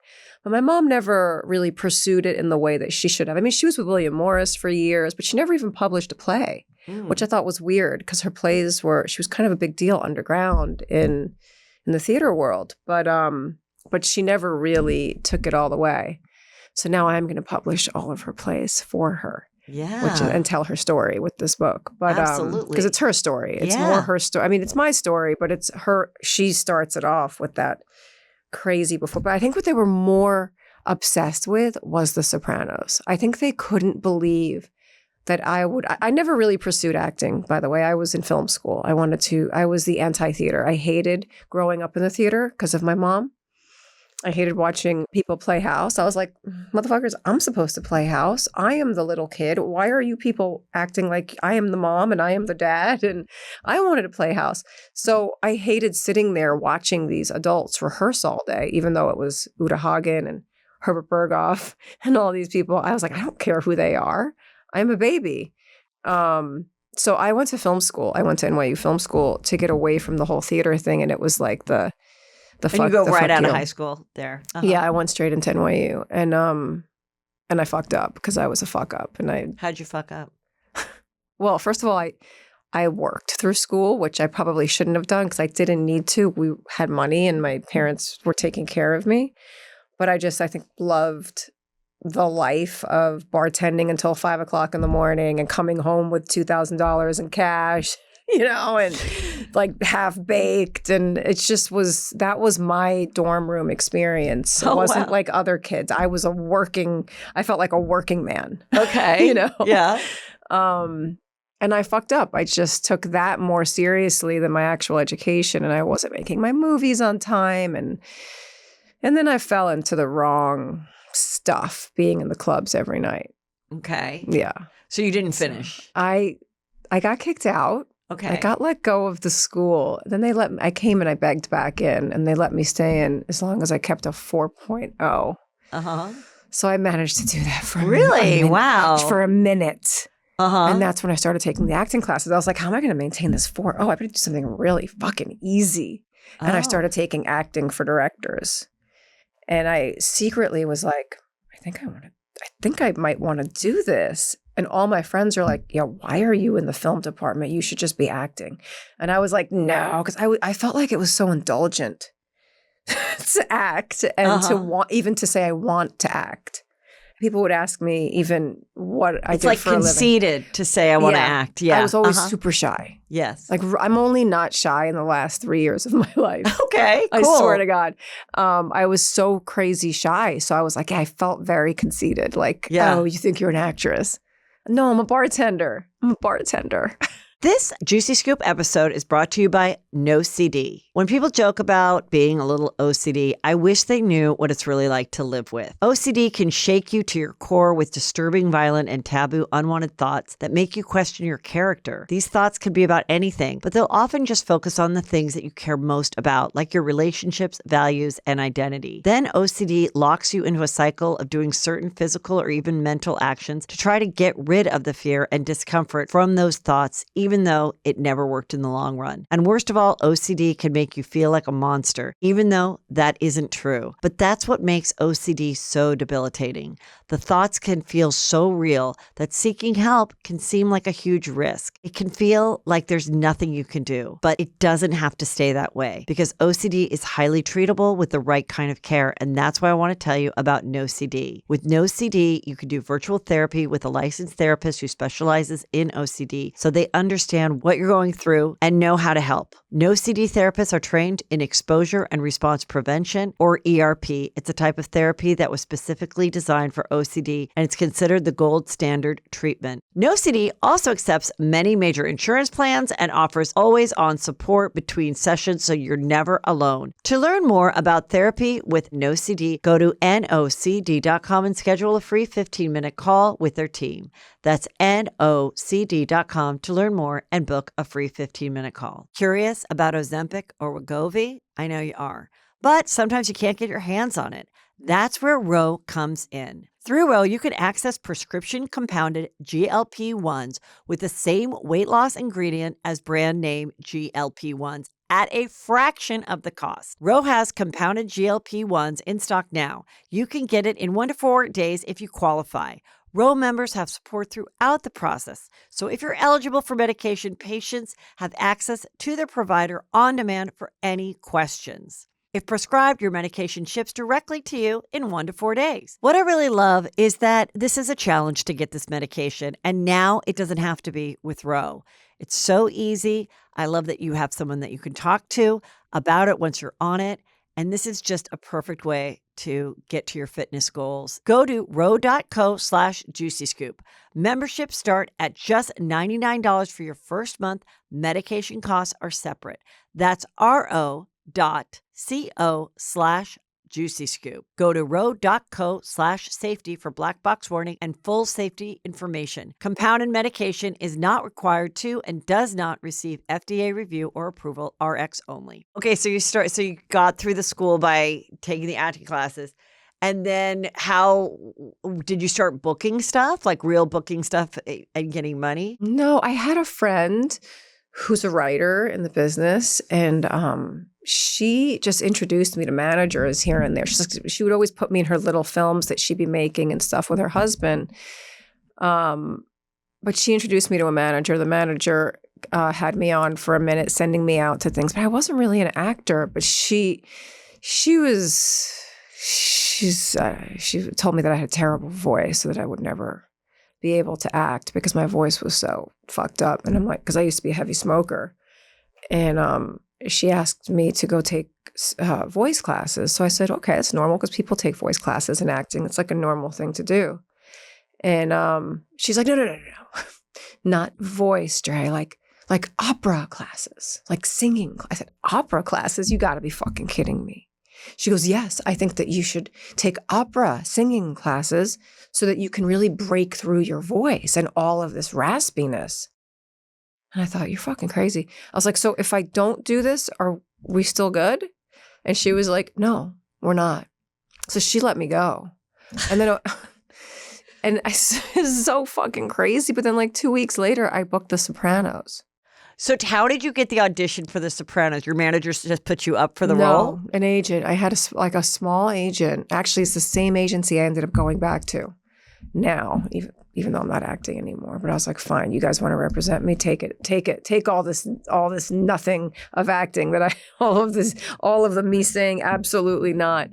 Speaker 3: But my mom never really pursued it in the way that she should have. I mean, she was with William Morris for years, but she never even published a play, which I thought was weird because her plays she was kind of a big deal underground in the theater world. But she never really took it all the way. So now I'm going to publish all of her plays for her.
Speaker 1: Yeah.
Speaker 3: And tell her story with this book. But
Speaker 1: absolutely.
Speaker 3: Because it's her story. It's more her story. I mean, it's my story, but it's her. She starts it off with that crazy before. But I think what they were more obsessed with was The Sopranos. I think they couldn't believe that I never really pursued acting, by the way. I was in film school. I was the anti-theater. I hated growing up in the theater because of my mom. I hated watching people play house. I was like, motherfuckers, I'm supposed to play house. I am the little kid. Why are you people acting like I am the mom and I am the dad? And I wanted to play house. So I hated sitting there watching these adults rehearse all day, even though it was Uta Hagen and Herbert Berghoff and all these people. I was like, I don't care who they are. I'm a baby. So I went to film school. I went to NYU film school to get away from the whole theater thing. And it was like and you go
Speaker 1: right out of high school there.
Speaker 3: Yeah, I went straight into NYU, and I fucked up because I was a fuck up. And
Speaker 1: how'd you fuck up?
Speaker 3: Well, first of all, I worked through school, which I probably shouldn't have done because I didn't need to. We had money, and my parents were taking care of me. But I think loved the life of bartending until 5 o'clock in the morning and coming home with $2,000 in cash. You know, and like half baked. And that was my dorm room experience. It wasn't like other kids. I felt like a working man.
Speaker 1: Okay.
Speaker 3: You know?
Speaker 1: Yeah.
Speaker 3: And I fucked up. I just took that more seriously than my actual education. And I wasn't making my movies on time. And then I fell into the wrong stuff, being in the clubs every night.
Speaker 1: Okay.
Speaker 3: Yeah.
Speaker 1: So you didn't finish?
Speaker 3: I got kicked out.
Speaker 1: Okay.
Speaker 3: I got let go of the school. Then I came and I begged back in, and they let me stay in as long as I kept a 4.0.
Speaker 1: Uh-huh.
Speaker 3: So I managed to do that for
Speaker 1: Wow.
Speaker 3: For a minute.
Speaker 1: Uh-huh.
Speaker 3: And that's when I started taking the acting classes. I was like, how am I going to maintain this 4? Oh, I better do something really fucking easy. And I
Speaker 1: Oh.
Speaker 3: started taking acting for directors. And I secretly was like, I think I might want to do this. And all my friends are like, yeah, why are you in the film department? You should just be acting. And I was like, no, because I felt like it was so indulgent to act and to want, even to say I want to act. People would ask me even what I
Speaker 1: It's
Speaker 3: did
Speaker 1: like
Speaker 3: for a living.
Speaker 1: conceited to say I want to act. Yeah.
Speaker 3: I was always super shy.
Speaker 1: Yes.
Speaker 3: Like I'm only not shy in the last 3 years of my life.
Speaker 1: Okay, cool.
Speaker 3: I swear to God. I was so crazy shy. So I was like, I felt very conceited. Like, oh, you think you're an actress? No, I'm a bartender. This
Speaker 1: Juicy Scoop episode is brought to you by No CD. When people joke about being a little OCD, I wish they knew what it's really like to live with. OCD can shake you to your core with disturbing, violent, and taboo unwanted thoughts that make you question your character. These thoughts could be about anything, but they'll often just focus on the things that you care most about, like your relationships, values, and identity. Then OCD locks you into a cycle of doing certain physical or even mental actions to try to get rid of the fear and discomfort from those thoughts, even though it never worked in the long run. And worst of all, OCD can make you feel like a monster, even though that isn't true. But that's what makes OCD so debilitating. The thoughts can feel so real that seeking help can seem like a huge risk. It can feel like there's nothing you can do, but it doesn't have to stay that way because OCD is highly treatable with the right kind of care. And that's why I want to tell you about No CD. With No CD, you can do virtual therapy with a licensed therapist who specializes in OCD, so they understand what you're going through and know how to help. No CD therapists are trained in exposure and response prevention, or ERP. It's a type of therapy that was specifically designed for OCD, and it's considered the gold standard treatment. No CD also accepts many major insurance plans and offers always-on support between sessions, so you're never alone. To learn more about therapy with No CD, go to nocd.com and schedule a free 15-minute call with their team. That's nocd.com to learn more and book a free 15-minute call. Curious about Ozempic or Wegovy? I know you are. But sometimes you can't get your hands on it. That's where RHONJ comes in. Through RHONJ, you can access prescription compounded GLP-1s with the same weight loss ingredient as brand name GLP-1s at a fraction of the cost. RHONJ has compounded GLP-1s in stock now. You can get it in 1 to 4 days if you qualify. RHONJ members have support throughout the process. So if you're eligible for medication, patients have access to their provider on demand for any questions. If prescribed, your medication ships directly to you in 1 to 4 days. What I really love is that this is a challenge to get this medication, and now it doesn't have to be with RHONJ. It's so easy. I love that you have someone that you can talk to about it once you're on it. And this is just a perfect way to get to your fitness goals. Go to ro.co/juicyscoop. Memberships start at just $99 for your first month. Medication costs are separate. That's ro.co/juicyscoop. Go to ro.co/safety for black box warning and full safety information. Compounded medication is not required to and does not receive FDA review or approval, RX only. Okay, so you got through the school by taking the acting classes. And then how did you start booking stuff, like real booking stuff and getting money?
Speaker 3: No, I had a friend who's a writer in the business, and she just introduced me to managers here and there. She would always put me in her little films that she'd be making and stuff with her husband. But she introduced me to a manager. The manager had me on for a minute, sending me out to things. But I wasn't really an actor. But she told me that I had a terrible voice, so that I would never be able to act because my voice was so fucked up. And I'm like, because I used to be a heavy smoker. And she asked me to go take voice classes. So I said, okay, it's normal because people take voice classes in acting. It's like a normal thing to do. And she's like, no. Not voice, Dre, like opera classes, like singing. I said, opera classes? You got to be fucking kidding me. She goes, yes, I think that you should take opera singing classes so that you can really break through your voice and all of this raspiness. And I thought, you're fucking crazy. I was like, so if I don't do this, are we still good? And she was like, no, we're not. So she let me go. And then, it's so fucking crazy. But then like 2 weeks later, I booked The Sopranos.
Speaker 1: So how did you get the audition for The Sopranos? Your manager just put you up for the role?
Speaker 3: No, an agent. I had a small agent. Actually, it's the same agency I ended up going back to now, even though I'm not acting anymore. But I was like, fine, you guys want to represent me? Take it. Take all this nothing of acting all of the me saying absolutely not.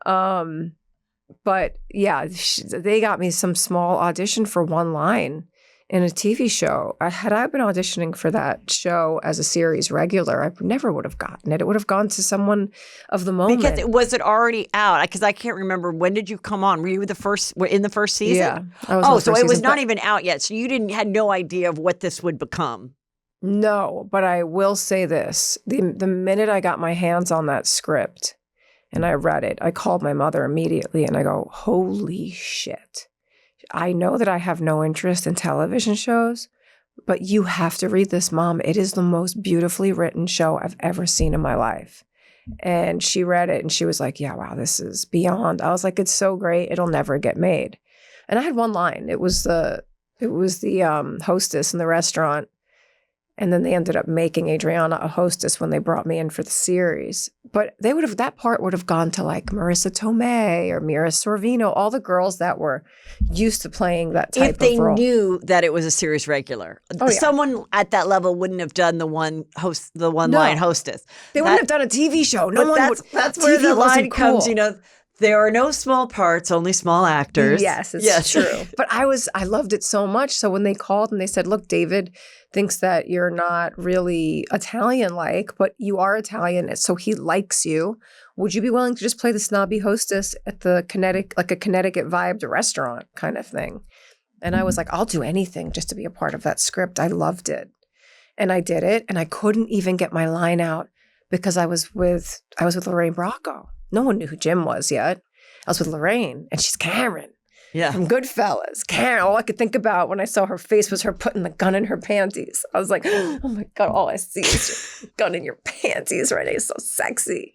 Speaker 3: But yeah, they got me some small audition for one line in a TV show. Had I been auditioning for that show as a series regular, I never would have gotten it. It would have gone to someone of the moment.
Speaker 1: Because was it already out? Because I can't remember. When did you come on? Were you in the first season?
Speaker 3: Yeah. I was
Speaker 1: so it was not even out yet. So you had no idea of what this would become.
Speaker 3: No, but I will say this. The minute I got my hands on that script and I read it, I called my mother immediately and I go, holy shit. I know that I have no interest in television shows, but you have to read this, Mom. It is the most beautifully written show I've ever seen in my life. And she read it and she was like, yeah, wow, this is beyond. I was like, it's so great. It'll never get made. And I had one line. It was the hostess in the restaurant. And then they ended up making Adriana a hostess when they brought me in for the series. But that part would have gone to like Marissa Tomei or Mira Sorvino, all the girls that were used to playing that type of role.
Speaker 1: If they knew that it was a series regular.
Speaker 3: Oh, yeah.
Speaker 1: Someone at that level wouldn't have done the one line hostess.
Speaker 3: They wouldn't have done a TV show.
Speaker 1: That's where the line comes, there are no small parts, only small actors.
Speaker 3: Yes, it's true. But I loved it so much. So when they called and they said, look, David thinks that you're not really Italian-like, but you are Italian, so he likes you. Would you be willing to just play the snobby hostess at the Connecticut-vibed restaurant kind of thing? And I was like, I'll do anything just to be a part of that script. I loved it. And I did it, and I couldn't even get my line out because I was with Lorraine Bracco. No one knew who Jim was yet. I was with Lorraine, and she's Karen.
Speaker 1: Yeah.
Speaker 3: From Goodfellas. Karen, all I could think about when I saw her face was her putting the gun in her panties. I was like, oh my God, all I see is your gun in your panties right now. It's so sexy.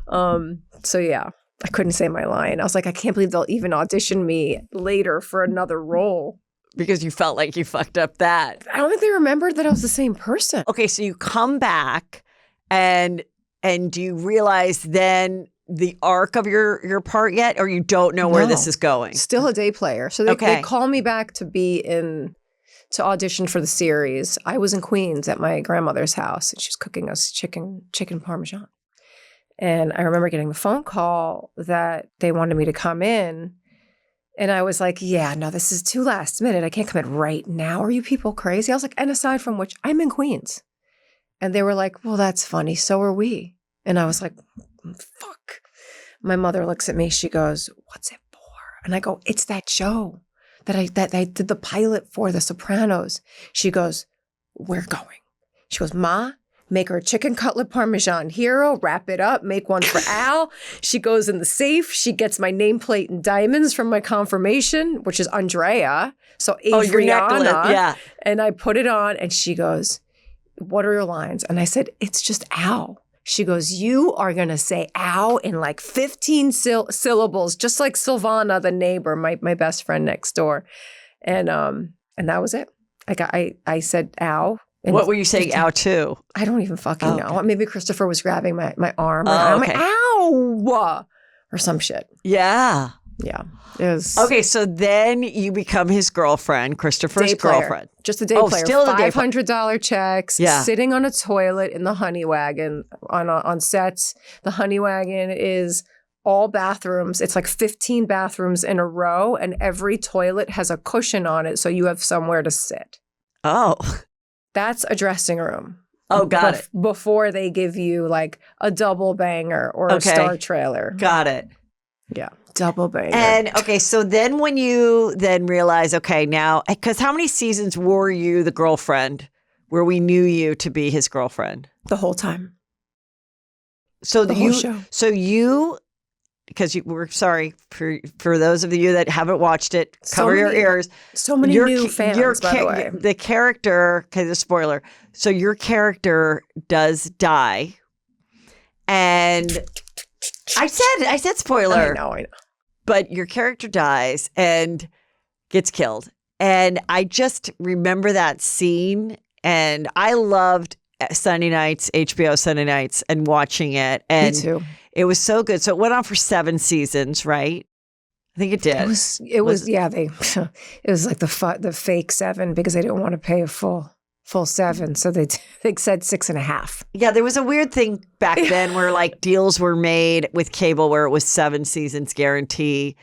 Speaker 3: So yeah, I couldn't say my line. I was like, I can't believe they'll even audition me later for another role.
Speaker 1: Because you felt like you fucked up that.
Speaker 3: I don't think they remembered that I was the same person.
Speaker 1: Okay, so you come back and do you realize then the arc of your part yet, or you don't know where this is going?
Speaker 3: Still a day player. So they call me back to audition for the series. I was in Queens at my grandmother's house, and she was cooking us chicken parmesan. And I remember getting the phone call that they wanted me to come in. And I was like, yeah, no, this is too last minute. I can't come in right now. Are you people crazy? I was like, and aside from which, I'm in Queens. And they were like, well, that's funny. So are we. And I was like, fuck. My mother looks at me. She goes, what's it for? And I go, it's that show that I did the pilot for, The Sopranos. She goes, we're going. She goes, Ma, make her a chicken cutlet parmesan hero, wrap it up, make one for Al. She goes in the safe. She gets my nameplate and diamonds from my confirmation, which is Andrea. So Adriana.
Speaker 1: Yeah.
Speaker 3: And I put it on and she goes, what are your lines? And I said, it's just Al. She goes, you are going to say ow in like 15 syllables, just like Silvana, the neighbor, my best friend next door. And that was it. I said ow.
Speaker 1: What were you saying ow to?
Speaker 3: I don't even fucking know. Maybe Christopher was grabbing my arm.
Speaker 1: I'm
Speaker 3: like, ow! Or some shit.
Speaker 1: Yeah.
Speaker 3: Yeah. It was
Speaker 1: okay, so then you become his girlfriend, Christopher's girlfriend.
Speaker 3: Just a day player.
Speaker 1: Still the day
Speaker 3: $500 checks, sitting on a toilet in the honey wagon on sets. The honey wagon is all bathrooms. It's like 15 bathrooms in a row, and every toilet has a cushion on it so you have somewhere to sit.
Speaker 1: Oh.
Speaker 3: That's a dressing room.
Speaker 1: Oh, got it.
Speaker 3: Before they give you like a double banger or a star trailer.
Speaker 1: Got it.
Speaker 3: Yeah. Double banger.
Speaker 1: And okay, so then when you then realize, okay, now, because how many seasons were you the girlfriend where we knew you to be his girlfriend?
Speaker 3: The whole time.
Speaker 1: So
Speaker 3: the whole show.
Speaker 1: So you, because we're sorry for those of you that haven't watched it, cover your ears.
Speaker 3: So many new fans, by the way.
Speaker 1: The character, okay, the spoiler. So your character does die. And I said spoiler.
Speaker 3: I know.
Speaker 1: But your character dies and gets killed. And I just remember that scene And I loved Sunday nights, HBO Sunday nights, and watching it. And
Speaker 3: Me too.
Speaker 1: it was so good. So it went on for 7 seasons, right? I think it did.
Speaker 3: It was yeah, they it was like the fake 7 because they didn't want to pay a full 7. So they said 6.5.
Speaker 1: Yeah, there was a weird thing back then where like deals were made with cable where it was 7 seasons guarantee.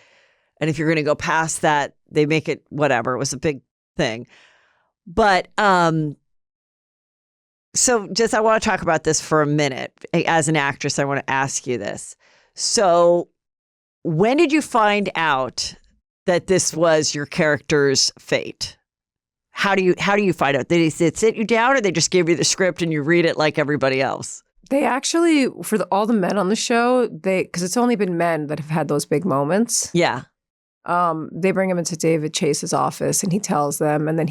Speaker 1: And if you're going to go past that, they make it whatever. It was a big thing. But so just I want to talk about this for a minute. As an actress, I want to ask you this. So when did you find out that this was your character's fate? How do you find out? Did they sit you down or they just gave you the script and you read it like everybody else?
Speaker 3: They actually, for all the men on the show, because it's only been men that have had those big moments.
Speaker 1: Yeah.
Speaker 3: They bring him into David Chase's office and he tells them, and then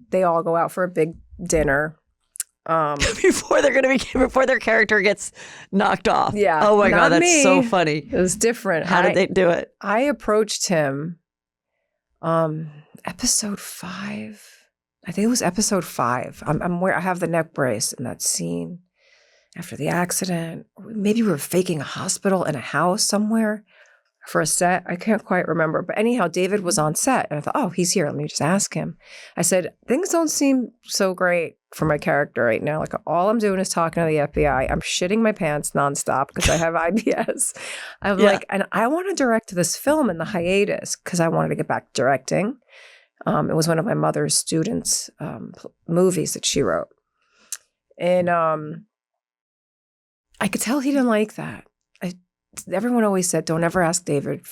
Speaker 3: they all go out for a big dinner.
Speaker 1: Before their character gets knocked off.
Speaker 3: Yeah.
Speaker 1: Oh my God, that's
Speaker 3: me.
Speaker 1: so funny.
Speaker 3: It was different.
Speaker 1: How did they do it?
Speaker 3: I approached him, episode 5. I think it was episode 5. I'm where I have the neck brace in that scene after the accident. Maybe we were faking a hospital in a house somewhere for a set. I can't quite remember. But anyhow, David was on set and I thought, oh, he's here. Let me just ask him. I said, things don't seem so great for my character right now. Like all I'm doing is talking to the FBI. I'm shitting my pants nonstop because I have IBS. I'm like, and I want to direct this film in the hiatus because I wanted to get back to directing. It was one of my mother's students' movies that she wrote. And I could tell he didn't like that. Everyone always said, "Don't ever ask David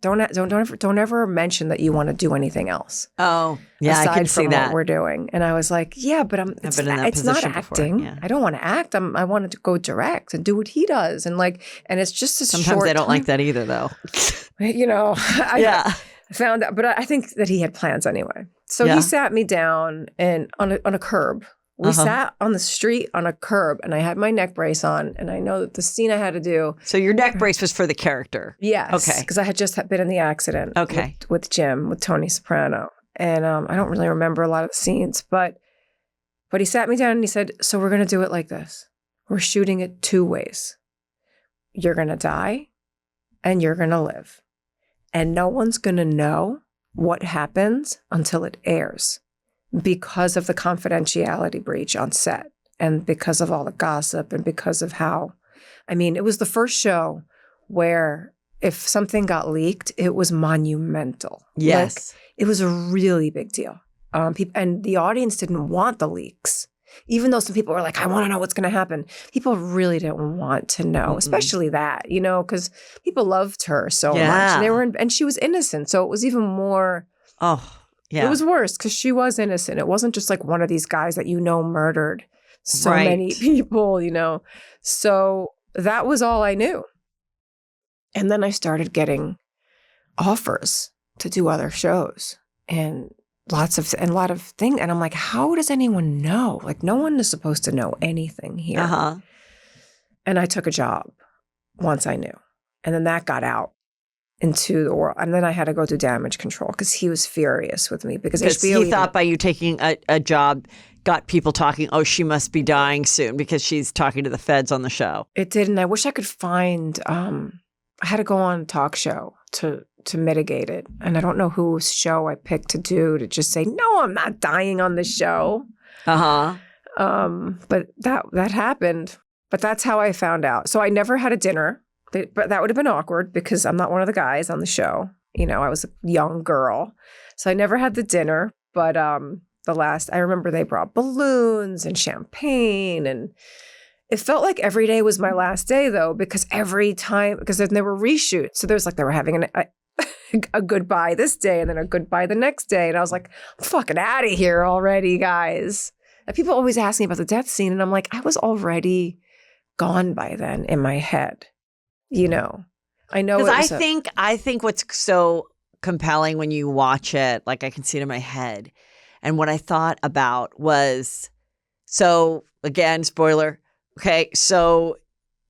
Speaker 3: don't ever mention that you want to do anything else."
Speaker 1: Oh, yeah,
Speaker 3: aside
Speaker 1: I can
Speaker 3: from
Speaker 1: see that.
Speaker 3: what we're doing. And I was like, "Yeah, but it's not acting.
Speaker 1: Yeah.
Speaker 3: I don't want to act. I wanted to go direct and do what he does." And it's just a
Speaker 1: Sometimes
Speaker 3: short
Speaker 1: they don't
Speaker 3: time.
Speaker 1: like that either, though.
Speaker 3: I found out, but I think that he had plans anyway. So he sat me down and on a curb. We sat on the street on a curb and I had my neck brace on and I know that the scene I had to do.
Speaker 1: So your neck brace was for the character.
Speaker 3: Yes.
Speaker 1: Okay.
Speaker 3: Because I had just been in the accident with Jim, with Tony Soprano. And I don't really remember a lot of the scenes, but he sat me down and he said, so we're going to do it like this. We're shooting it 2 ways. You're going to die and you're going to live. And no one's going to know what happens until it airs. Because of the confidentiality breach on set and because of all the gossip and because of how, it was the first show where if something got leaked, it was monumental.
Speaker 1: Yes.
Speaker 3: It was a really big deal. And the audience didn't want the leaks. Even though some people were like, I want to know what's going to happen. People really didn't want to know, especially that, because people loved her so much. And and she was innocent. So it was even more.
Speaker 1: Oh, yeah.
Speaker 3: It was worse because she was innocent. It wasn't just like one of these guys that murdered so many people, So that was all I knew. And then I started getting offers to do other shows and a lot of things. And I'm like, how does anyone know? Like no one is supposed to know anything here.
Speaker 1: Uh-huh.
Speaker 3: And I took a job once I knew. And then that got out into the world. And then I had to go do damage control because he was furious with me because HBO
Speaker 1: he thought by you taking a job got people talking, oh, she must be dying soon because she's talking to the feds on the show.
Speaker 3: It did. And I wish I could find, I had to go on a talk show to mitigate it. And I don't know whose show I picked to do to just say, no, I'm not dying on the show.
Speaker 1: Uh-huh.
Speaker 3: But that happened. But that's how I found out. So I never had a dinner. But that would have been awkward because I'm not one of the guys on the show. I was a young girl. So I never had the dinner. But I remember they brought balloons and champagne. And it felt like every day was my last day, though, because then there were reshoots. So they were having a goodbye this day and then a goodbye the next day. And I was like, I'm fucking out of here already, guys. And people always ask me about the death scene. And I'm like, I was already gone by then in my head. I know.
Speaker 1: Because I think what's so compelling when you watch it, like I can see it in my head. And what I thought about was, so again, spoiler. Okay, so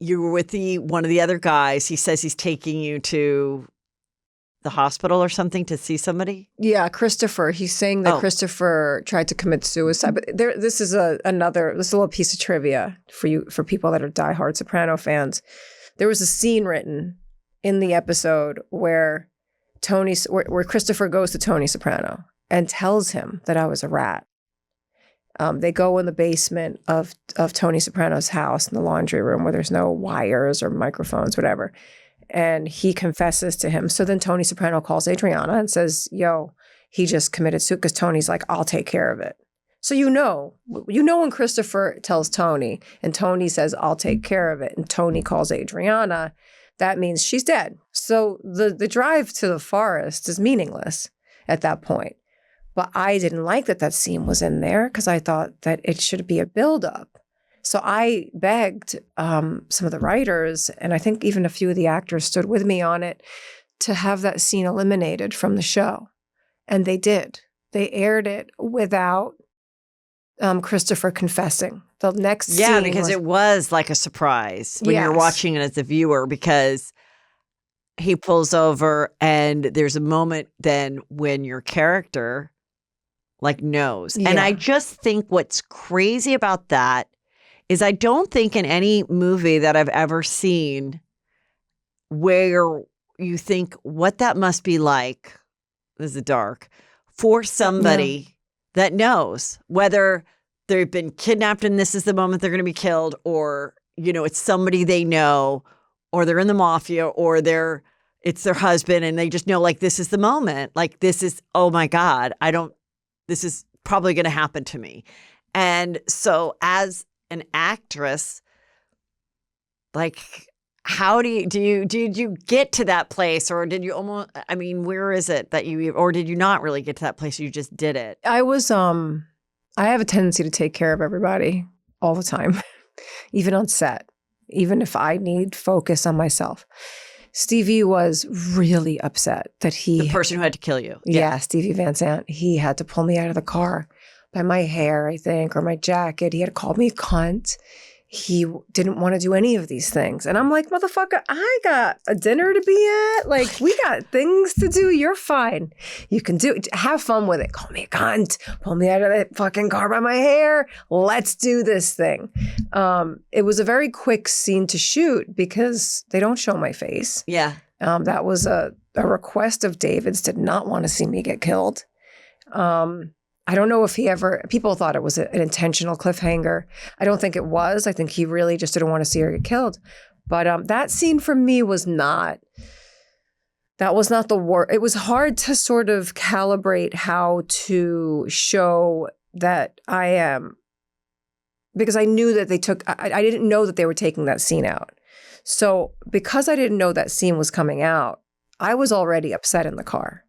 Speaker 1: you were with one of the other guys. He says he's taking you to the hospital or something to see somebody?
Speaker 3: Yeah, Christopher. He's saying that
Speaker 1: Oh.
Speaker 3: Christopher tried to commit suicide. But this is a little piece of trivia for people that are diehard Soprano fans. There was a scene written in the episode where where Christopher goes to Tony Soprano and tells him that I was a rat. They go in the basement of Tony Soprano's house in the laundry room where there's no wires or microphones, whatever. And he confesses to him. So then Tony Soprano calls Adriana and says, yo, he just committed suicide, because Tony's like, I'll take care of it. So you know when Christopher tells Tony and Tony says, I'll take care of it, and Tony calls Adriana, that means she's dead. So the drive to the forest is meaningless at that point. But I didn't like that scene was in there because I thought that it should be a buildup. So I begged some of the writers, and I think even a few of the actors stood with me on it, to have that scene eliminated from the show. And they did. They aired it without Christopher confessing. The next scene
Speaker 1: Yeah, because it was like a surprise when you're
Speaker 3: Yes.
Speaker 1: watching it as a viewer, because he pulls over and there's a moment then when your character like knows. And
Speaker 3: Yeah.
Speaker 1: I just think what's crazy about that is I don't think in any movie that I've ever seen where you think what that must be like, this is dark, for somebody that knows whether they've been kidnapped and this is the moment they're going to be killed, or, you know, it's somebody they know, or they're in the mafia, or it's their husband and they just know, like, this is the moment. Like, this is, oh my God, this is probably going to happen to me. And so as an actress, like, how did you get to that place, or did you almost, I mean, where is it that or did you not really get to that place? You just did it.
Speaker 3: I was, I have a tendency to take care of everybody all the time, even on set, even if I need focus on myself. Stevie was really upset that
Speaker 1: The person who had to kill you.
Speaker 3: Yeah, Stevie Van Sant, he had to pull me out of the car by my hair, I think, or my jacket. He had called me a cunt. He didn't want to do any of these things. And I'm like, motherfucker, I got a dinner to be at. Like, we got things to do. You're fine. You can have fun with it. Call me a cunt. Pull me out of that fucking car by my hair. Let's do this thing. It was a very quick scene to shoot because they don't show my face.
Speaker 1: Yeah.
Speaker 3: That was a request of David's, did not want to see me get killed. I don't know if people thought it was an intentional cliffhanger. I don't think it was. I think he really just didn't want to see her get killed. But that scene for me was not the worst. It was hard to sort of calibrate how to show that I am, because I knew that I didn't know that they were taking that scene out. So because I didn't know that scene was coming out, I was already upset in the car.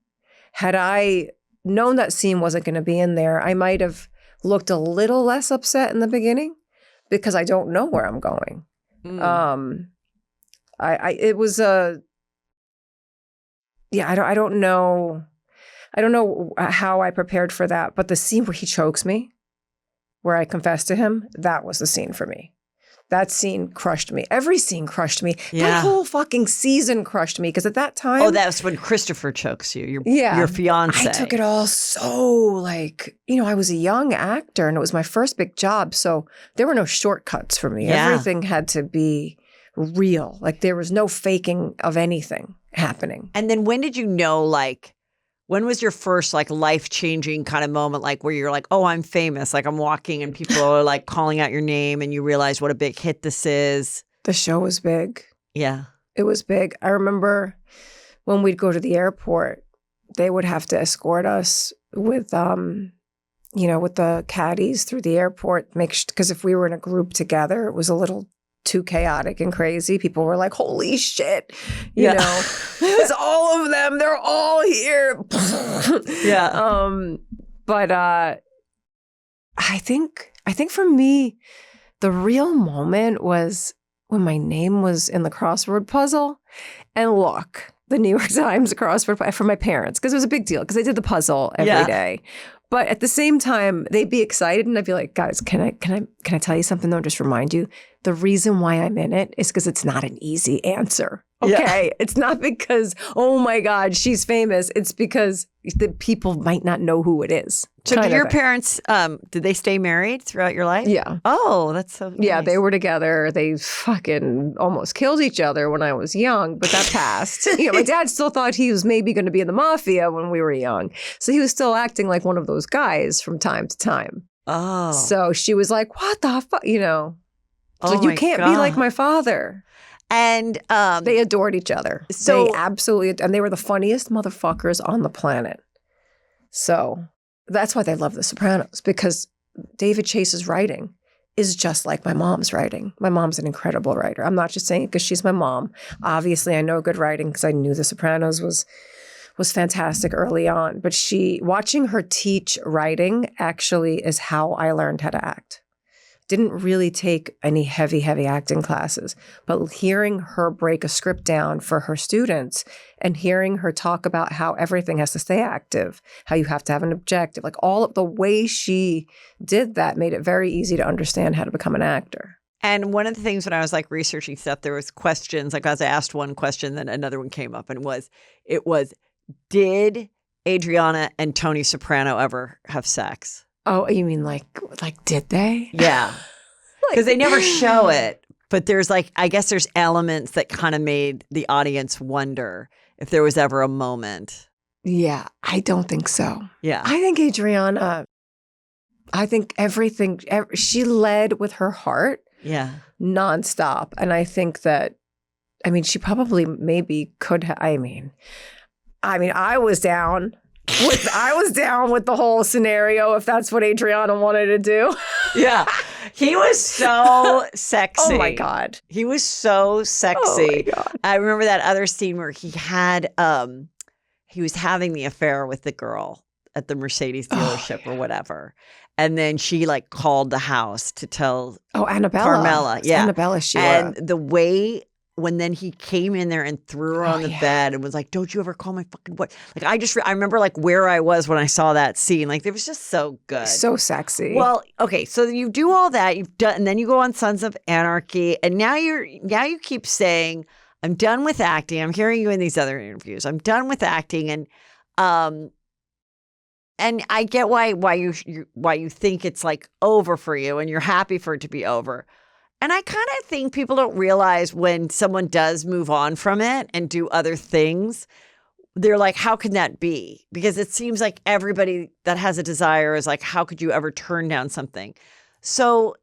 Speaker 3: Had I known that scene wasn't going to be in there, I might have looked a little less upset in the beginning because I don't know where I'm going. It was I don't know how I prepared for that, but the scene where he chokes me, where I confess to him, that was the scene for me. That scene crushed me. Every scene crushed me.
Speaker 1: Yeah.
Speaker 3: That whole fucking season crushed me because at that time.
Speaker 1: Oh, that was when Christopher chokes you, your fiance.
Speaker 3: I took it all so like, I was a young actor and it was my first big job. So there were no shortcuts for me.
Speaker 1: Yeah.
Speaker 3: Everything had to be real. Like there was no faking of anything happening.
Speaker 1: And then when did you know, like, when was your first like life-changing kind of moment, like where you're like, oh, I'm famous, like I'm walking and people are like calling out your name and you realize what a big hit this is?
Speaker 3: The show was big.
Speaker 1: Yeah.
Speaker 3: It was big. I remember when we'd go to the airport, they would have to escort us with, with the caddies through the airport, because if we were in a group together, it was a little too chaotic and crazy. People were like, holy shit, you know, it's all of them. They're all here.
Speaker 1: Yeah.
Speaker 3: But I think for me, the real moment was when my name was in the crossword puzzle. And look, the New York Times crossword for my parents, because it was a big deal, because I did the puzzle every day. But at the same time, they'd be excited, and I'd be like, guys, can I tell you something though? Just remind you, the reason why I'm in it is because it's not an easy answer. Okay. It's not because, oh my God, she's famous. It's because the people might not know who it is.
Speaker 1: So did your parents, did they stay married throughout your life?
Speaker 3: Yeah.
Speaker 1: Oh, that's so nice.
Speaker 3: Yeah, they were together. They fucking almost killed each other when I was young, but that passed. My dad still thought he was maybe going to be in the Mafia when we were young. So he was still acting like one of those guys from time to time.
Speaker 1: Oh.
Speaker 3: So she was like, what the fuck?
Speaker 1: Oh
Speaker 3: like, you can't be like my father.
Speaker 1: And
Speaker 3: they adored each other.
Speaker 1: So
Speaker 3: they absolutely, and they were the funniest motherfuckers on the planet. So that's why they love The Sopranos, because David Chase's writing is just like my mom's writing. My mom's an incredible writer. I'm not just saying it because she's my mom. Obviously, I know good writing because I knew The Sopranos was fantastic early on. But watching her teach writing actually is how I learned how to act. Didn't really take any heavy acting classes, but hearing her break a script down for her students and hearing her talk about how everything has to stay active, how you have to have an objective, like all of the way she did that made it very easy to understand how to become an actor.
Speaker 1: And one of the things when I was like researching stuff, there was questions, like as I asked one question, then another one came up and it was, did Adriana and Tony Soprano ever have sex?
Speaker 3: Oh, you mean like did they?
Speaker 1: Yeah. Because they never show it, but there's I guess there's elements that kind of made the audience wonder if there was ever a moment.
Speaker 3: Yeah, I don't think so.
Speaker 1: Yeah.
Speaker 3: I think Adriana, everything, she led with her heart.
Speaker 1: Yeah.
Speaker 3: Nonstop. And I think that, she probably maybe could have, I was down. I was down with the whole scenario if that's what Adriana wanted to do.
Speaker 1: Yeah. He was so sexy.
Speaker 3: Oh my God.
Speaker 1: He was so sexy.
Speaker 3: Oh my God.
Speaker 1: I remember that other scene where he had he was having the affair with the girl at the Mercedes dealership or whatever. And then she called the house to tell
Speaker 3: Annabella.
Speaker 1: Carmela.
Speaker 3: It's
Speaker 1: Yeah.
Speaker 3: Annabella Sheila.
Speaker 1: And the way when then he came in there and threw her on the bed and was like, don't you ever call my fucking what? I remember where I was when I saw that scene. It was just so good.
Speaker 3: So sexy.
Speaker 1: Well, okay. So you do all that. You've done, and then you go on Sons of Anarchy. And now you keep saying, I'm done with acting. I'm hearing you in these other interviews. I'm done with acting. And I get why you think it's over for you and you're happy for it to be over. And I kind of think people don't realize when someone does move on from it and do other things, they're like, how can that be? Because it seems like everybody that has a desire is like, how could you ever turn down something? So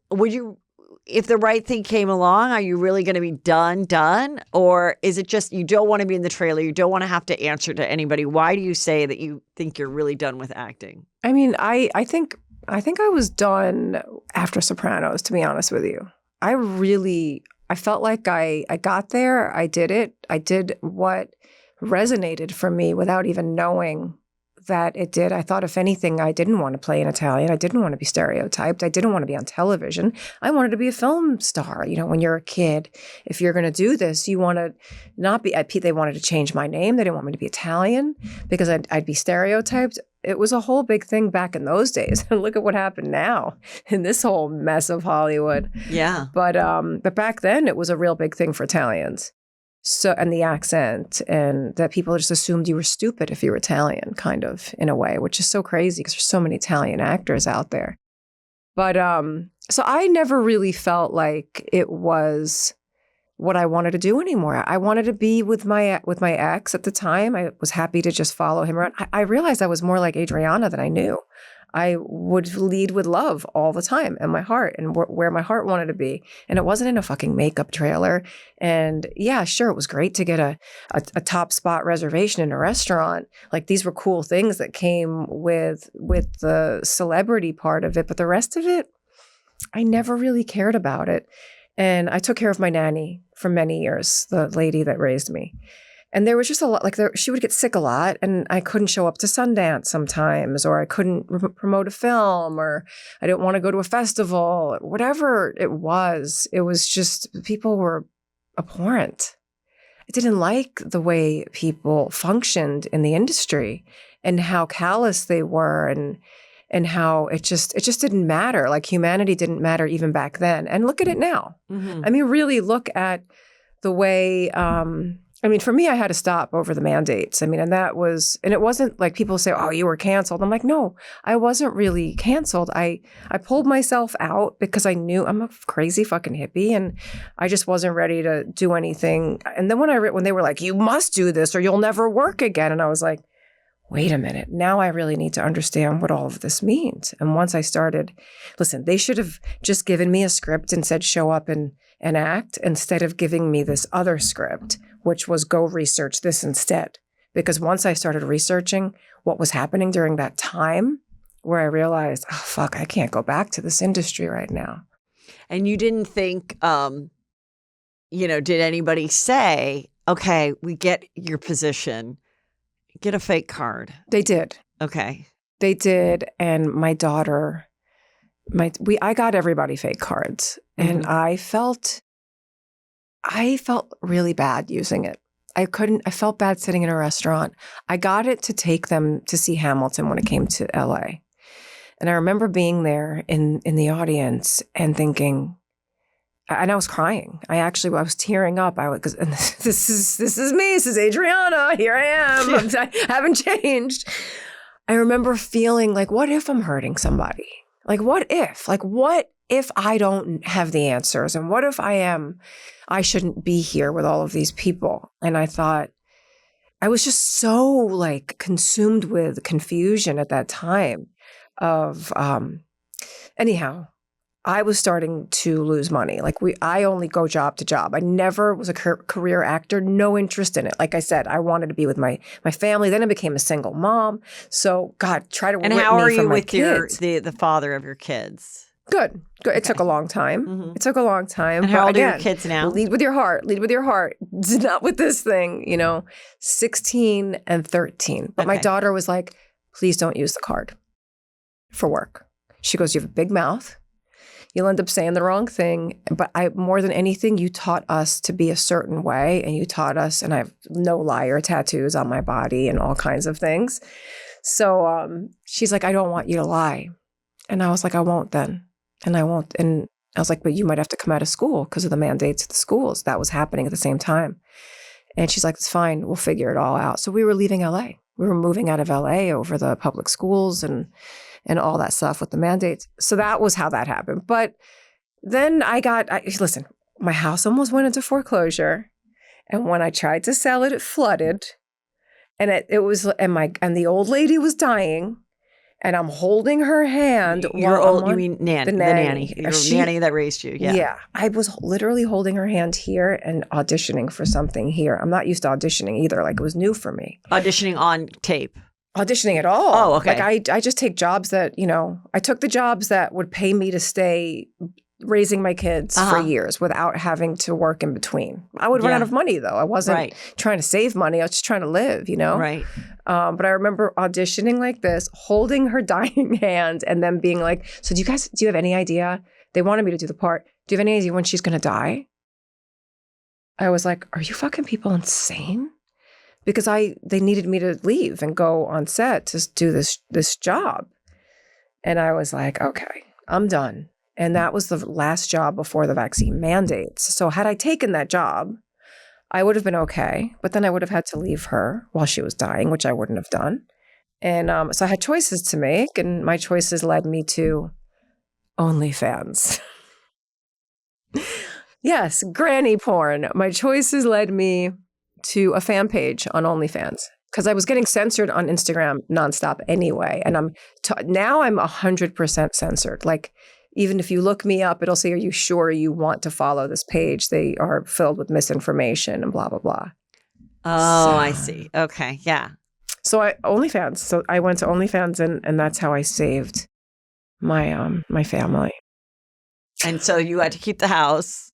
Speaker 1: if the right thing came along, are you really going to be done? Or is it just you don't want to be in the trailer? You don't want to have to answer to anybody? Why do you say that you think you're really done with acting?
Speaker 3: I think I was done after Sopranos, to be honest with you. I felt like I got there. I did it. I did what resonated for me without even knowing that it did. I thought, if anything, I didn't want to play an Italian. I didn't want to be stereotyped. I didn't want to be on television. I wanted to be a film star. When you're a kid, if you're going to do this, you want to not be. They wanted to change my name. They didn't want me to be Italian because I'd be stereotyped. It was a whole big thing back in those days. And look at what happened now in this whole mess of Hollywood.
Speaker 1: Yeah.
Speaker 3: But back then it was a real big thing for Italians. So, and the accent, and that people just assumed you were stupid if you were Italian, kind of, in a way, which is so crazy because there's so many Italian actors out there. But so I never really felt like it was what I wanted to do anymore. I wanted to be with my ex at the time. I was happy to just follow him around. I realized I was more like Adriana than I knew. I would lead with love all the time and my heart and where my heart wanted to be. And it wasn't in a fucking makeup trailer. And yeah, sure, it was great to get a top spot reservation in a restaurant. These were cool things that came with the celebrity part of it. But the rest of it, I never really cared about it. And I took care of my nanny for many years, the lady that raised me. And there was just a lot, she would get sick a lot, and I couldn't show up to Sundance sometimes, or I couldn't promote a film, or I didn't want to go to a festival, whatever it was. It was just, people were abhorrent. I didn't like the way people functioned in the industry and how callous they were, and how it just didn't matter. Humanity didn't matter even back then. And look at it now. Mm-hmm. Really look at the way I mean, for me, I had to stop over the mandates. I mean, and it wasn't like people say, oh, you were canceled. I'm like, no, I wasn't really canceled. I pulled myself out because I knew I'm a crazy fucking hippie and I just wasn't ready to do anything. And then when they were like, you must do this or you'll never work again. And I was like, wait a minute, now I really need to understand what all of this means. And once I started, listen, they should have just given me a script and said, show up and act instead of giving me this other script, which was go research this instead. Because once I started researching what was happening during that time where I realized, oh, fuck, I can't go back to this industry right now.
Speaker 1: And you didn't think, did anybody say, okay, we get your position, get a fake card?
Speaker 3: They did.
Speaker 1: Okay.
Speaker 3: They did. And my daughter, I got everybody fake cards. And I felt really bad using it. I felt bad sitting in a restaurant. I got it to take them to see Hamilton when it came to LA. And I remember being there in the audience and thinking, and I was crying. I was tearing up. Because this is me. This is Adriana. Here I am. I haven't changed. I remember feeling like, what if I'm hurting somebody? Like, what if? Like, what if I don't have the answers? And what if I shouldn't be here with all of these people? And I thought, I was just so like consumed with confusion at that time of, anyhow, I was starting to lose money. Like I only go job to job. I never was a career actor, no interest in it. Like I said, I wanted to be with my family. Then I became a single mom. So God, try to.
Speaker 1: And how are you with the father of your kids?
Speaker 3: Good. It took a long time. It took a long time.
Speaker 1: And how old are your kids now?
Speaker 3: Lead with your heart. Lead with your heart. Not with this thing, 16 and 13. But my daughter was like, please don't use the card for work. She goes, you have a big mouth. You'll end up saying the wrong thing. But more than anything, you taught us to be a certain way. And you taught us, and I have no liar tattoos on my body and all kinds of things. So she's like, I don't want you to lie. And I was like, I won't then. And I won't. And I was like, but you might have to come out of school because of the mandates at the schools. That was happening at the same time. And she's like, it's fine. We'll figure it all out. So we were leaving LA. We were moving out of LA over the public schools and all that stuff with the mandates. So that was how that happened. But then listen, my house almost went into foreclosure. And when I tried to sell it, it flooded. And the old lady was dying. And I'm holding her hand.
Speaker 1: You mean Nan, the nanny. Your nanny that raised you. Yeah.
Speaker 3: Yeah. I was literally holding her hand here and auditioning for something here. I'm not used to auditioning either. Like it was new for me.
Speaker 1: Auditioning on tape.
Speaker 3: Auditioning at all.
Speaker 1: Oh, okay.
Speaker 3: Like I just take jobs that, I took the jobs that would pay me to stay raising my kids for years without having to work in between. I would run out of money though. I wasn't trying to save money. I was just trying to live,
Speaker 1: Right.
Speaker 3: But I remember auditioning like this, holding her dying hand and then being like, so do you have any idea? They wanted me to do the part. Do you have any idea when she's going to die? I was like, are you fucking people insane? Because they needed me to leave and go on set to do this job. And I was like, okay, I'm done. And that was the last job before the vaccine mandates. So had I taken that job, I would have been okay. But then I would have had to leave her while she was dying, which I wouldn't have done. And so I had choices to make. And my choices led me to OnlyFans. Yes, granny porn. My choices led me to a fan page on OnlyFans. Because I was getting censored on Instagram nonstop anyway. And now I'm 100% censored. Like, even if you look me up, it'll say, are you sure you want to follow this page? They are filled with misinformation and blah, blah, blah.
Speaker 1: Oh, I see. Okay. Yeah.
Speaker 3: So OnlyFans. So I went to OnlyFans and that's how I saved my my family.
Speaker 1: And so you had to keep the house.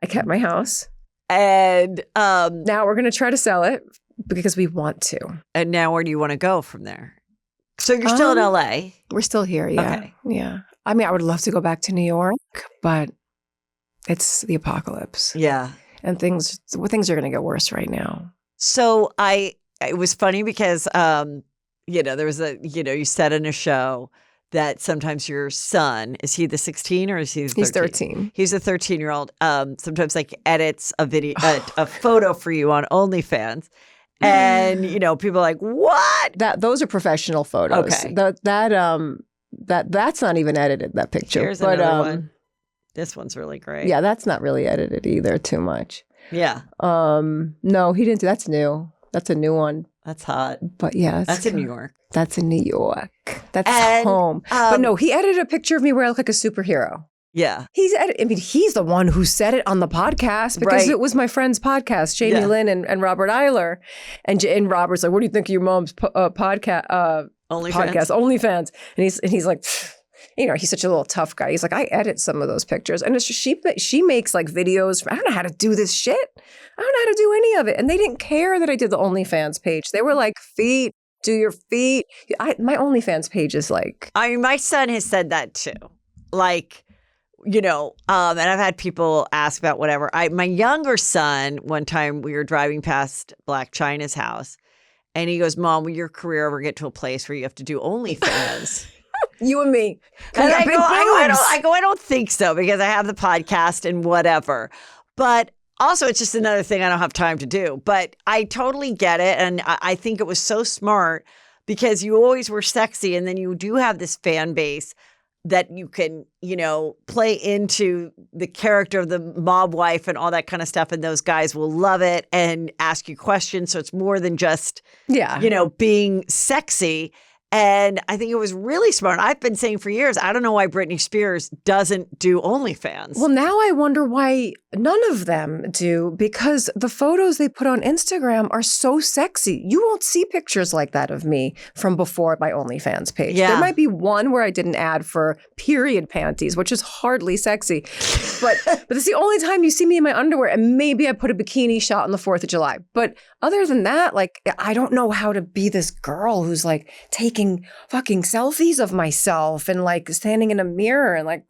Speaker 3: I kept my house.
Speaker 1: And
Speaker 3: now we're going to try to sell it because we want to.
Speaker 1: And now where do you want to go from there? So you're still in LA?
Speaker 3: We're still here, yeah.
Speaker 1: Okay.
Speaker 3: Yeah. I mean, I would love to go back to New York, but it's the apocalypse.
Speaker 1: Yeah.
Speaker 3: And things are going to get worse right now.
Speaker 1: So it was funny because, there was you said in a show that sometimes your son, is he the 16 or is he the 13?
Speaker 3: He's 13.
Speaker 1: He's a 13-year-old. Sometimes like edits a video, a photo for you on OnlyFans. And, you know, people are like, what?
Speaker 3: Those are professional photos.
Speaker 1: Okay.
Speaker 3: That's not even edited, that picture.
Speaker 1: Here's another one. This one's really great.
Speaker 3: Yeah, that's not really edited either too much.
Speaker 1: Yeah.
Speaker 3: No, he didn't. That's new. That's a new one.
Speaker 1: That's hot.
Speaker 3: But yeah.
Speaker 1: That's in New York.
Speaker 3: That's in New York. That's home. But no, he edited a picture of me where I look like a superhero.
Speaker 1: Yeah.
Speaker 3: He's the one who said it on the podcast because it was my friend's podcast, Jamie Lynn and Robert Eiler. And Robert's like, what do you think of your mom's podcast? OnlyFans. And he's like, you know, he's such a little tough guy. He's like, I edit some of those pictures. And it's just, she makes like videos. I don't know how to do this shit. I don't know how to do any of it. And they didn't care that I did the OnlyFans page. They were like, feet, do your feet. My OnlyFans page is like.
Speaker 1: I mean, my son has said that too. Like, you know, and I've had people ask about whatever. My younger son, one time we were driving past Black China's house and he goes, Mom, will your career ever get to a place where you have to do OnlyFans?
Speaker 3: You and me.
Speaker 1: And I don't think so because I have the podcast and whatever. But also, it's just another thing I don't have time to do. But I totally get it. And I think it was so smart because you always were sexy. And then you do have this fan base that you can, you know, play into the character of the mob wife and all that kind of stuff. And those guys will love it and ask you questions. So it's more than just, you know, being sexy. And I think it was really smart. I've been saying for years, I don't know why Britney Spears doesn't do OnlyFans.
Speaker 3: Well, now I wonder why none of them do, because the photos they put on Instagram are so sexy. You won't see pictures like that of me from before my OnlyFans page.
Speaker 1: Yeah.
Speaker 3: There might be one where I did an ad for period panties, which is hardly sexy. But it's the only time you see me in my underwear, and maybe I put a bikini shot on the 4th of July. But other than that, like, I don't know how to be this girl who's like taking fucking selfies of myself and like standing in a mirror and like,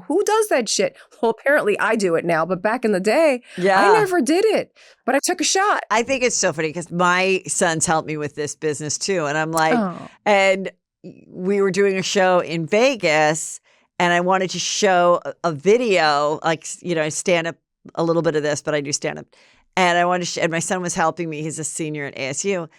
Speaker 3: who does that shit? Well, apparently I do it now, but back in the day, I never did it. But I took a shot.
Speaker 1: I think it's so funny because my son's helped me with this business too. And I'm like, and we were doing a show in Vegas and I wanted to show a video, like, you know, I stand up a little bit of this, but I do stand up. And I wanted to, and my son was helping me. He's a senior at ASU.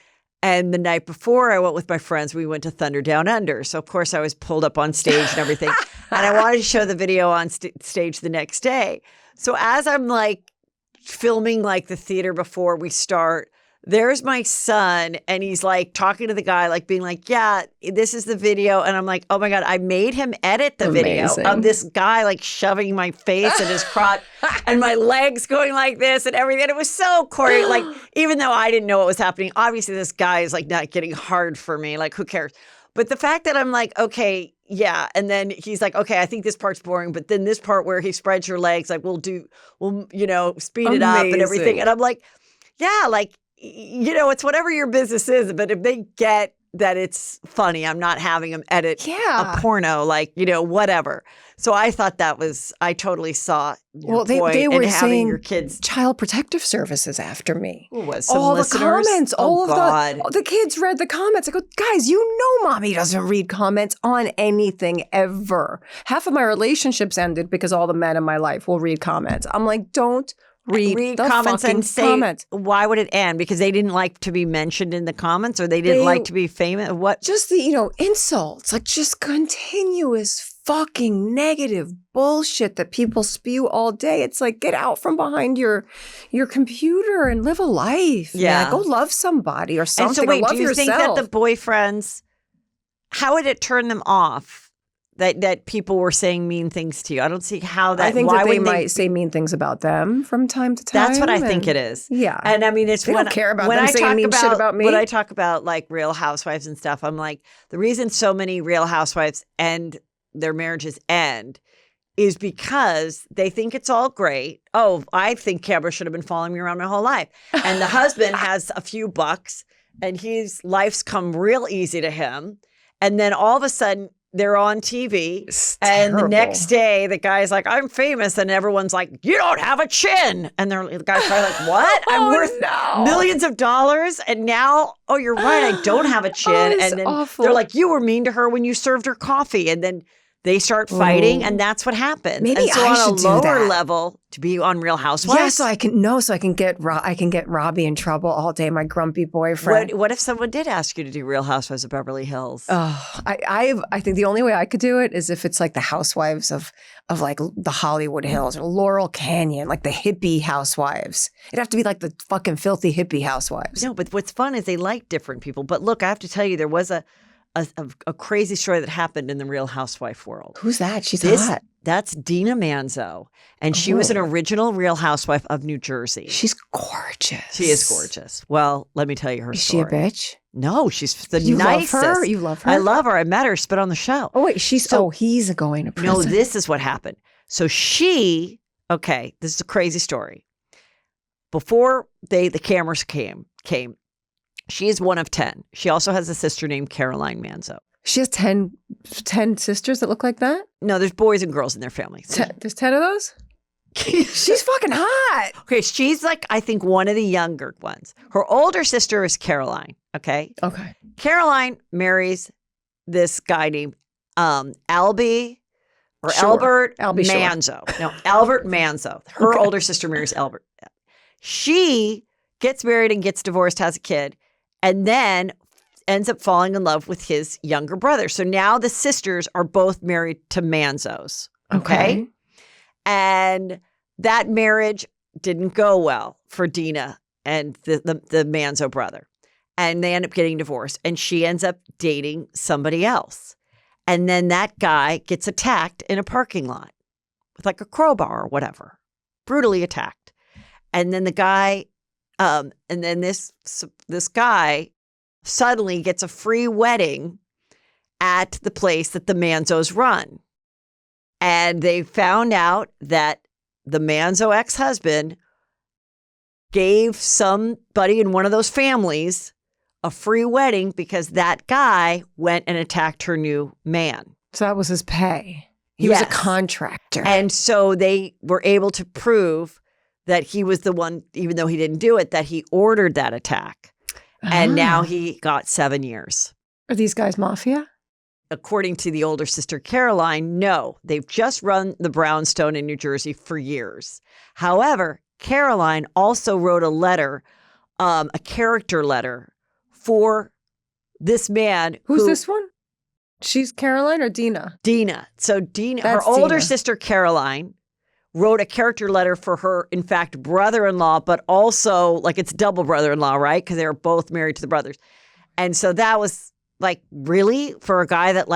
Speaker 1: And the night before I went with my friends, we went to Thunder Down Under. So, of course, I was pulled up on stage and everything. And I wanted to show the video on stage the next day. So as I'm like filming like the theater before we start, there's my son and he's like talking to the guy, like being like, yeah, this is the video. And I'm like, oh my God, I made him edit the video of this guy like shoving my face in his crotch and my legs going like this and everything. And it was so corny. Like, even though I didn't know what was happening, obviously this guy is like not getting hard for me. Like, who cares? But the fact that I'm like, okay, yeah. And then he's like, okay, I think this part's boring. But then this part where he spreads your legs, like we'll you know, speed it up and everything. And I'm like, yeah, like, you know, it's whatever your business is, but if they get that it's funny, I'm not having them edit a porno, like, you know, whatever. So I thought I totally saw your point
Speaker 3: they were
Speaker 1: in having
Speaker 3: saying
Speaker 1: your kids.
Speaker 3: Child Protective Services after me.
Speaker 1: Who was some
Speaker 3: all
Speaker 1: listeners?
Speaker 3: The comments, the kids read the comments. I go, guys, you know mommy doesn't read comments on anything ever. Half of my relationships ended because all the men in my life will read comments. I'm like, don't read the
Speaker 1: comments
Speaker 3: fucking
Speaker 1: and say,
Speaker 3: comments.
Speaker 1: Why would it end? Because they didn't like to be mentioned in the comments, or they didn't like to be famous? What?
Speaker 3: Just the, you know, insults, like just continuous fucking negative bullshit that people spew all day. It's like, get out from behind your computer and live a life.
Speaker 1: Yeah.
Speaker 3: Man. Go love somebody or something.
Speaker 1: And so wait,
Speaker 3: or love
Speaker 1: do you
Speaker 3: yourself.
Speaker 1: think that the boyfriends, how would it turn them off? That people were saying mean things to you. I don't see how that.
Speaker 3: I think that they might say mean things about them from time to time.
Speaker 1: That's what I think it is.
Speaker 3: Yeah,
Speaker 1: and I mean, it's
Speaker 3: they don't care about them saying mean shit about me.
Speaker 1: When I talk about like Real Housewives and stuff, I'm like, the reason so many Real Housewives and their marriages end is because they think it's all great. Oh, I think Cameron should have been following me around my whole life, and the husband has a few bucks, and life's come real easy to him, and then all of a sudden, they're on TV.
Speaker 3: It's
Speaker 1: And the
Speaker 3: terrible.
Speaker 1: next day, the guy's like, I'm famous. And everyone's like, you don't have a chin. And the guy's probably like, what? I'm
Speaker 3: Oh,
Speaker 1: worth
Speaker 3: no.
Speaker 1: millions of dollars. And now, oh, you're right. I don't have a chin.
Speaker 3: it's
Speaker 1: And then
Speaker 3: awful.
Speaker 1: they're like, you were mean to her when you served her coffee. And then they start fighting. And that's what happens.
Speaker 3: Maybe
Speaker 1: and so
Speaker 3: I
Speaker 1: on
Speaker 3: should
Speaker 1: a
Speaker 3: do
Speaker 1: lower
Speaker 3: that.
Speaker 1: level, to be on Real Housewives.
Speaker 3: Yeah, so I can get Robbie in trouble all day, my grumpy boyfriend.
Speaker 1: What if someone did ask you to do Real Housewives of Beverly Hills?
Speaker 3: Oh, I think the only way I could do it is if it's like the housewives of like the Hollywood Hills or Laurel Canyon, like the hippie housewives. It'd have to be like the fucking filthy hippie housewives.
Speaker 1: No, but what's fun is they like different people. But look, I have to tell you, there was a crazy story that happened in the Real Housewife world.
Speaker 3: Who's that? She's
Speaker 1: This-
Speaker 3: hot.
Speaker 1: That's Dina Manzo. And she was an original Real Housewife of New Jersey.
Speaker 3: She's gorgeous.
Speaker 1: She is gorgeous. Well, let me tell you her
Speaker 3: Is she
Speaker 1: story.
Speaker 3: a bitch?
Speaker 1: No, she's the
Speaker 3: You
Speaker 1: nicest.
Speaker 3: love her? You love her?
Speaker 1: I love her. I met her. She's been on the show.
Speaker 3: Oh wait, he's going to prison.
Speaker 1: No, this is what happened. So okay, this is a crazy story. Before the cameras came, she is one of 10. She also has a sister named Caroline Manzo.
Speaker 3: She has 10 sisters that look like that?
Speaker 1: No, there's boys and girls in their family. So-
Speaker 3: There's 10 of those? She's fucking hot.
Speaker 1: okay, she's like, I think, one of the younger ones. Her older sister is Caroline, okay?
Speaker 3: Okay.
Speaker 1: Caroline marries this guy named Albie or
Speaker 3: Shore.
Speaker 1: Albert
Speaker 3: Albie Shore.
Speaker 1: Manzo. No, Albert Manzo. Her
Speaker 3: Okay.
Speaker 1: older sister marries Albert. She gets married and gets divorced, has a kid, and then ends up falling in love with his younger brother. So now the sisters are both married to Manzos. Okay. And that marriage didn't go well for Dina and the Manzo brother. And they end up getting divorced. And she ends up dating somebody else. And then that guy gets attacked in a parking lot with like a crowbar or whatever, brutally attacked. And then the guy, and then this guy suddenly gets a free wedding at the place that the Manzos run. And they found out that the Manzo ex-husband gave somebody in one of those families a free wedding because that guy went and attacked her new man.
Speaker 3: So that was his pay. He was a
Speaker 1: Yes.
Speaker 3: contractor.
Speaker 1: And so they were able to prove that he was the one, even though he didn't do it, that he ordered that attack. And now he got 7 years.
Speaker 3: Are these guys mafia?
Speaker 1: According to the older sister, Caroline, no. They've just run the brownstone in New Jersey for years. However, Caroline also wrote a letter, a character letter for this man.
Speaker 3: Who's this one? She's Caroline or Dina?
Speaker 1: Dina. So Dina,
Speaker 3: That's
Speaker 1: her older
Speaker 3: Dina.
Speaker 1: sister, Caroline, wrote a character letter for her, in fact, brother-in-law, but also like it's double brother-in-law, right? Because they were both married to the brothers. And so that was like, really? For a guy that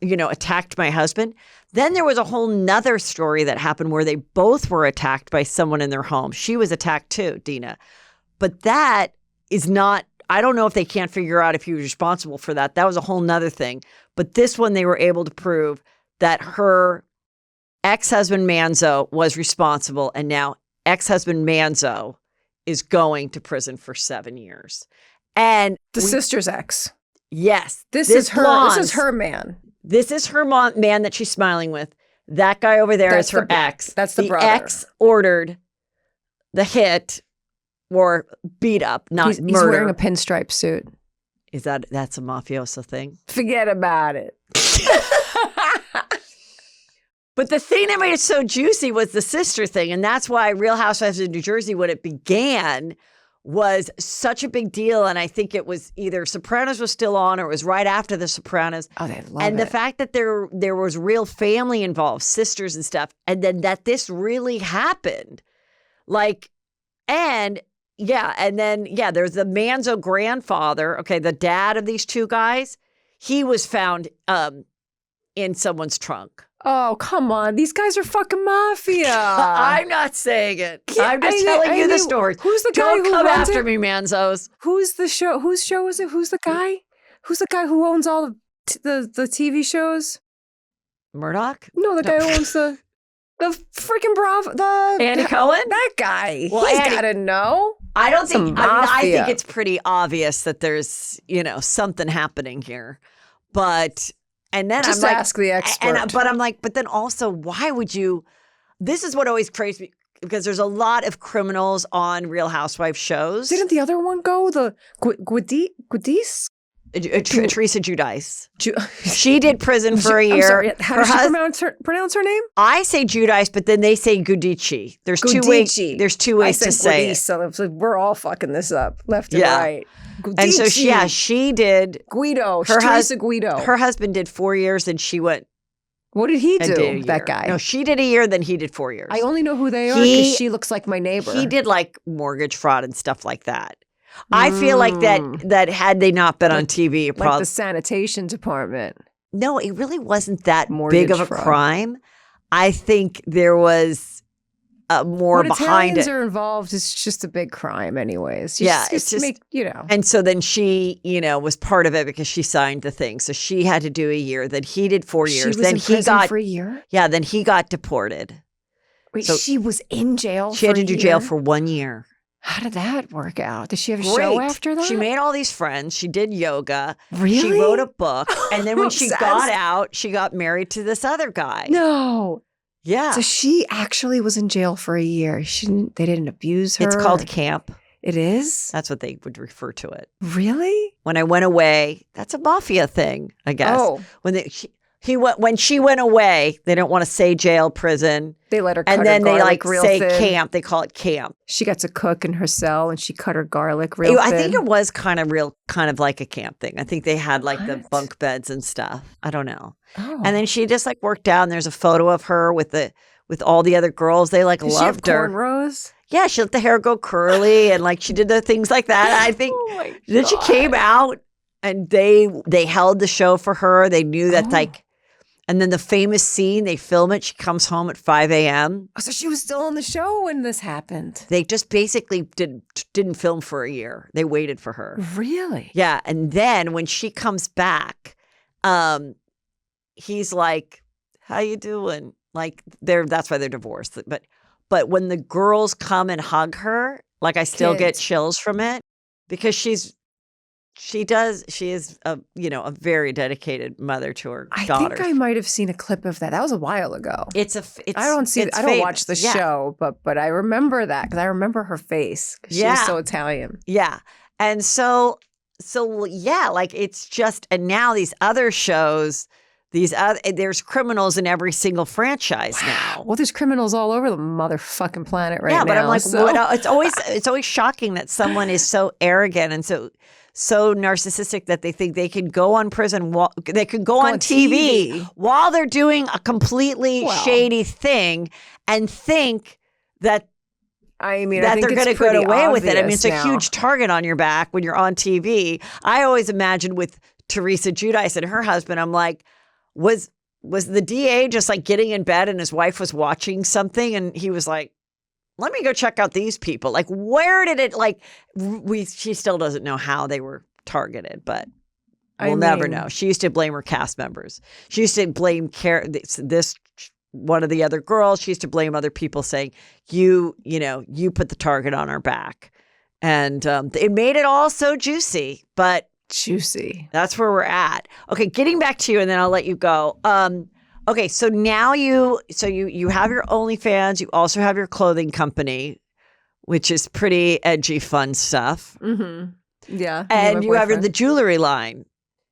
Speaker 1: attacked my husband? Then there was a whole nother story that happened where they both were attacked by someone in their home. She was attacked too, Dina. But that is not, I don't know if they can't figure out if he was responsible for that. That was a whole nother thing. But this one, they were able to prove that her ex-husband Manzo was responsible. And now ex-husband Manzo is going to prison for 7 years. And
Speaker 3: The sister's ex.
Speaker 1: yes,
Speaker 3: This is her man.
Speaker 1: This is her man that she's smiling with. That guy over there
Speaker 3: That's
Speaker 1: is her
Speaker 3: the-
Speaker 1: ex.
Speaker 3: that's the brother.
Speaker 1: ex ordered the hit or beat up, not
Speaker 3: He's
Speaker 1: murder.
Speaker 3: wearing a pinstripe suit.
Speaker 1: That's a mafioso thing?
Speaker 3: Forget about it.
Speaker 1: But the thing that made it so juicy was the sister thing. And that's why Real Housewives of New Jersey, when it began, was such a big deal. And I think it was either Sopranos was still on or it was right after the Sopranos.
Speaker 3: Oh, they love
Speaker 1: And
Speaker 3: it.
Speaker 1: the fact that there was real family involved, sisters and stuff, and then that this really happened. There's the Manzo grandfather, okay, the dad of these two guys, he was found in someone's trunk.
Speaker 3: Oh, come on. These guys are fucking mafia.
Speaker 1: I'm not saying it.
Speaker 3: Yeah,
Speaker 1: I'm just
Speaker 3: I
Speaker 1: telling you the
Speaker 3: mean,
Speaker 1: story.
Speaker 3: who's the guy
Speaker 1: Don't
Speaker 3: who
Speaker 1: come
Speaker 3: runs
Speaker 1: after
Speaker 3: it?
Speaker 1: me, Manzos.
Speaker 3: Who's the show? Whose show is it? Who's the guy? Who's the guy who owns all the TV shows?
Speaker 1: Murdoch?
Speaker 3: No, the guy who owns the freaking Bravo.
Speaker 1: Andy Cohen?
Speaker 3: That guy.
Speaker 1: Well,
Speaker 3: He's
Speaker 1: Andy-
Speaker 3: got to know.
Speaker 1: I don't think.
Speaker 3: Some
Speaker 1: I think
Speaker 3: mafia.
Speaker 1: it's pretty obvious that there's something happening here, but And then
Speaker 3: Just
Speaker 1: I'm like,
Speaker 3: ask the expert.
Speaker 1: But I'm like, but then also, why would you? This is what always crazes me because there's a lot of criminals on Real Housewives shows.
Speaker 3: Didn't the other one go? The Guadis?
Speaker 1: Teresa Giudice. She did prison for a year.
Speaker 3: I'm sorry. How does she pronounce her name?
Speaker 1: I say Giudice, but then they say Gudici. There's two ways. There's two ways to say it.
Speaker 3: So we're all fucking this up, left and right. Gudici.
Speaker 1: And so she did
Speaker 3: Guido. Teresa Guido.
Speaker 1: Her husband did 4 years, and she went.
Speaker 3: What did he do? That guy?
Speaker 1: No, she did a year, then he did 4 years.
Speaker 3: I only know who they are because she looks like my neighbor.
Speaker 1: He did like mortgage fraud and stuff like that. I feel like that had they not been on TV,
Speaker 3: like the sanitation department.
Speaker 1: No, it really wasn't that big of a crime. I think there was more behind
Speaker 3: Italians
Speaker 1: it.
Speaker 3: are involved is just a big crime, anyways.
Speaker 1: It's just
Speaker 3: make,
Speaker 1: And so then she, was part of it because she signed the thing. So she had to do a year. Then he did 4 years.
Speaker 3: She was in prison for a year.
Speaker 1: Yeah. Then he got deported.
Speaker 3: Wait, so she was in jail.
Speaker 1: She had to do jail for 1 year.
Speaker 3: How did that work out? Did she have a show after that?
Speaker 1: She made all these friends. She did yoga.
Speaker 3: Really?
Speaker 1: She wrote a book. And then when she got out, she got married to this other guy.
Speaker 3: No.
Speaker 1: Yeah.
Speaker 3: So she actually was in jail for a year. They didn't abuse her.
Speaker 1: It's called camp.
Speaker 3: It is?
Speaker 1: That's what they would refer to it.
Speaker 3: Really?
Speaker 1: When I went away, that's a mafia thing, I guess.
Speaker 3: Oh.
Speaker 1: When she went away, they don't want to say jail, prison.
Speaker 3: They let her cut
Speaker 1: and then
Speaker 3: her
Speaker 1: they
Speaker 3: garlic real
Speaker 1: say
Speaker 3: thin.
Speaker 1: camp. They call it camp.
Speaker 3: She got to cook in her cell and she cut her garlic real thin.
Speaker 1: I think it was kind of like a camp thing. I think they had like the bunk beds and stuff. I don't know.
Speaker 3: Oh.
Speaker 1: And then she just like worked out and there's a photo of her with all the other girls. They like
Speaker 3: Did
Speaker 1: loved
Speaker 3: she have
Speaker 1: her.
Speaker 3: Cornrows?
Speaker 1: Yeah, she let the hair go curly and like she did the things like that. I think then she came out and they held the show for her. They knew that and then the famous scene, they film it. She comes home at 5 a.m.
Speaker 3: Oh, so she was still on the show when this happened.
Speaker 1: They just basically didn't film for a year. They waited for her.
Speaker 3: Really?
Speaker 1: Yeah. And then when she comes back, he's like, how you doing? Like that's why they're divorced. But when the girls come and hug her, like I still get chills from it because she is a very dedicated mother to her daughter.
Speaker 3: I think I might have seen a clip of that. That was a while ago.
Speaker 1: I don't
Speaker 3: watch the show, but I remember that because I remember her face because she was so Italian.
Speaker 1: Yeah. And so like it's just, and now these other shows, there's criminals in every single franchise now.
Speaker 3: Well, there's criminals all over the motherfucking planet right now.
Speaker 1: Yeah, but I'm like, it's always shocking that someone is so arrogant and so narcissistic that they think they can go on they can go on TV while they're doing a completely shady thing and think that they're going to get away with it. I mean, it's a huge target on your back when you're on TV. I always imagined with Teresa Giudice and her husband, I'm like, was the DA just like getting in bed and his wife was watching something and he was like, let me go check out these people. Like, where did it she still doesn't know how they were targeted, but we'll never know. She used to blame her cast members. She used to blame this one of the other girls. She used to blame other people saying, you put the target on our back. And it made it all so juicy, but
Speaker 3: juicy.
Speaker 1: That's where we're at. Okay, getting back to you and then I'll let you go. Okay, so now you have your OnlyFans. You also have your clothing company, which is pretty edgy, fun stuff.
Speaker 3: Mm-hmm. Yeah.
Speaker 1: And you have the jewelry line.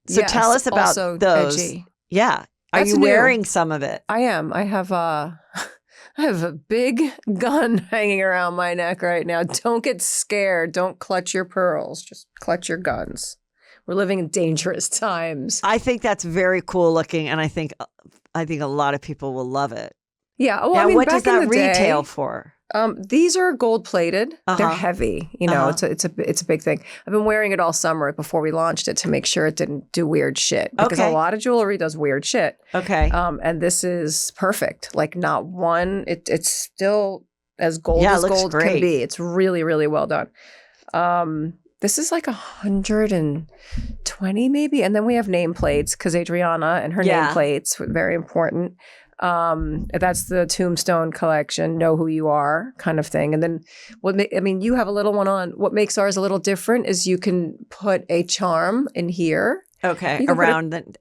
Speaker 1: So tell us about those.
Speaker 3: Edgy.
Speaker 1: Yeah. Are you wearing some of it?
Speaker 3: I am. I have a big gun hanging around my neck right now. Don't get scared. Don't clutch your pearls. Just clutch your guns. We're living in dangerous times.
Speaker 1: I think that's very cool looking, and I think a lot of people will love it.
Speaker 3: Yeah. Well,
Speaker 1: now,
Speaker 3: I mean,
Speaker 1: what does that retail for?
Speaker 3: These are gold plated. They're heavy. It's a big thing. I've been wearing it all summer before we launched it to make sure it didn't do weird shit because a lot of jewelry does weird shit.
Speaker 1: Okay.
Speaker 3: And this is perfect. Like not one. It's still as gold as gold can be. It's really, really well done. This is like 120 maybe. And then we have nameplates because Adriana and her nameplates were very important. That's the Tombstone collection, know who you are kind of thing. And then you have a little one on. What makes ours a little different is you can put a charm in here
Speaker 1: Okay,
Speaker 3: You can put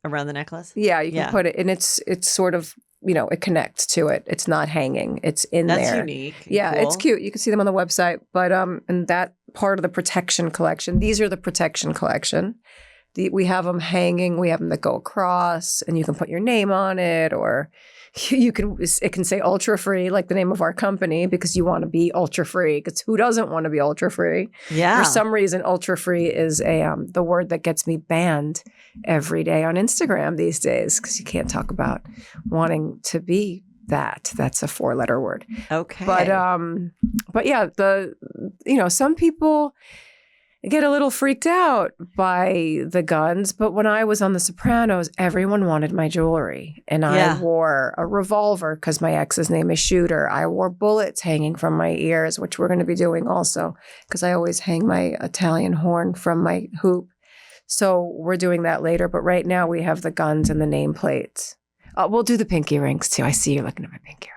Speaker 1: around the necklace.
Speaker 3: Yeah, you can put it, and it's sort of, it connects to it. It's not hanging. It's in
Speaker 1: That's
Speaker 3: there.
Speaker 1: unique.
Speaker 3: Yeah,
Speaker 1: cool.
Speaker 3: it's cute. You can see them on the website. But and that part of the protection collection. These are the protection collection. We have them hanging. We have them that go across, and you can put your name on it, or it can say ultra free, like the name of our company, because you want to be ultra free. Because who doesn't want to be ultra free?
Speaker 1: Yeah.
Speaker 3: For some reason, ultra free is the word that gets me banned every day on Instagram these days, because you can't talk about wanting to be that. That's a 4-letter word.
Speaker 1: Okay.
Speaker 3: But yeah, some people get a little freaked out by the guns, but when I was on The Sopranos, everyone wanted my jewelry. And I wore a revolver because my ex's name is Shooter. I wore bullets hanging from my ears, which we're going to be doing also, because I always hang my Italian horn from my hoop. So we're doing that later. But right now we have the guns and the nameplates. We'll do the pinky rings too. I see you're looking at my pinky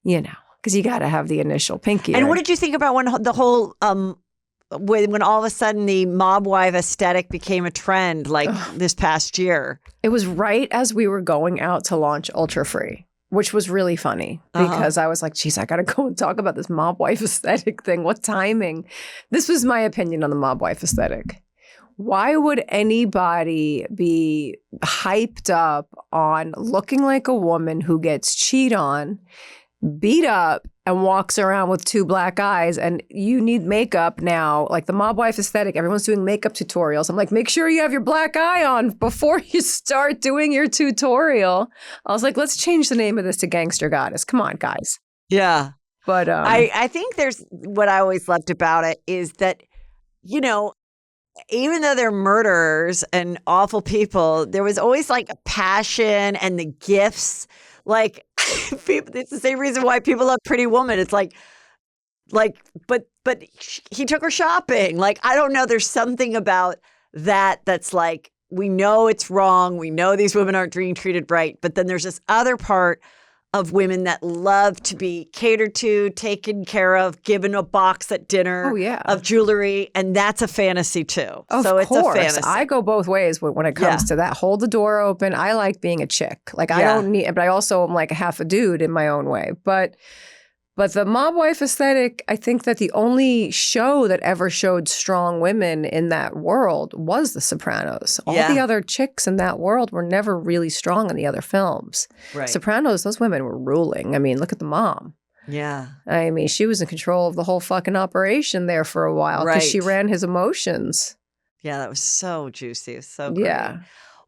Speaker 3: ring. Because you got to have the initial pinky ring.
Speaker 1: And what did you think about when the whole when all of a sudden the mob wife aesthetic became a trend this past year?
Speaker 3: It was right as we were going out to launch Ultra Free, which was really funny because I was like, geez, I got to go and talk about this mob wife aesthetic thing. What timing? This was my opinion on the mob wife aesthetic. Why would anybody be hyped up on looking like a woman who gets cheated on, beat up, and walks around with 2 black eyes, and you need makeup now, like the mob wife aesthetic? Everyone's doing makeup tutorials. I'm like, make sure you have your black eye on before you start doing your tutorial. I was like, let's change the name of this to Gangster Goddess. Come on, guys.
Speaker 1: Yeah.
Speaker 3: But
Speaker 1: I think there's what I always loved about it is that, even though they're murderers and awful people, there was always like a passion and the gifts. Like, it's the same reason why people love Pretty Woman. It's like, but he took her shopping. Like, I don't know. There's something about that that's like, we know it's wrong. We know these women aren't being treated right. But then there's this other part of women that love to be catered to, taken care of, given a box at dinner of jewelry. And that's a fantasy too.
Speaker 3: Of
Speaker 1: so
Speaker 3: course.
Speaker 1: It's a fantasy.
Speaker 3: I go both ways when it comes to that. Hold the door open. I like being a chick. Like I don't need, but I also am like half a dude in my own way. But the mob wife aesthetic, I think that the only show that ever showed strong women in that world was The Sopranos. All the other chicks in that world were never really strong in the other films.
Speaker 1: Right.
Speaker 3: Sopranos, those women were ruling. I mean, look at the mom.
Speaker 1: Yeah.
Speaker 3: I mean, she was in control of the whole fucking operation there for a while because she ran his emotions.
Speaker 1: Yeah, that was so juicy. It was so great.
Speaker 3: Yeah.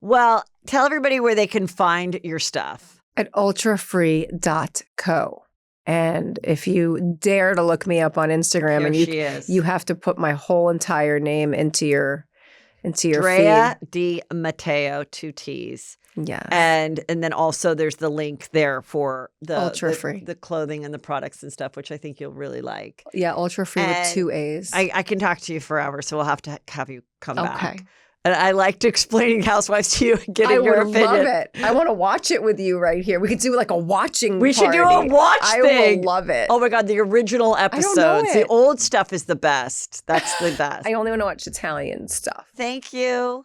Speaker 1: Well, tell everybody where they can find your stuff.
Speaker 3: At ultrafree.co. And if you dare to look me up on Instagram, you have to put my whole entire name into your
Speaker 1: Drea
Speaker 3: feed.
Speaker 1: de Matteo, 2 T's.
Speaker 3: Yeah.
Speaker 1: And then also there's the link there for the
Speaker 3: Ultra Free,
Speaker 1: the clothing and the products and stuff, which I think you'll really like.
Speaker 3: Yeah, Ultra Free with 2 A's.
Speaker 1: I can talk to you forever, so we'll have to have you come back. And I liked explaining Housewives to you and getting your opinion.
Speaker 3: I would love it. I want to watch it with you right here. We could do like a watching
Speaker 1: We should
Speaker 3: party.
Speaker 1: do a watch thing.
Speaker 3: I will love it.
Speaker 1: Oh my God, the original episodes. The old stuff is the best. That's the best.
Speaker 3: I only want to watch Italian stuff.
Speaker 1: Thank you.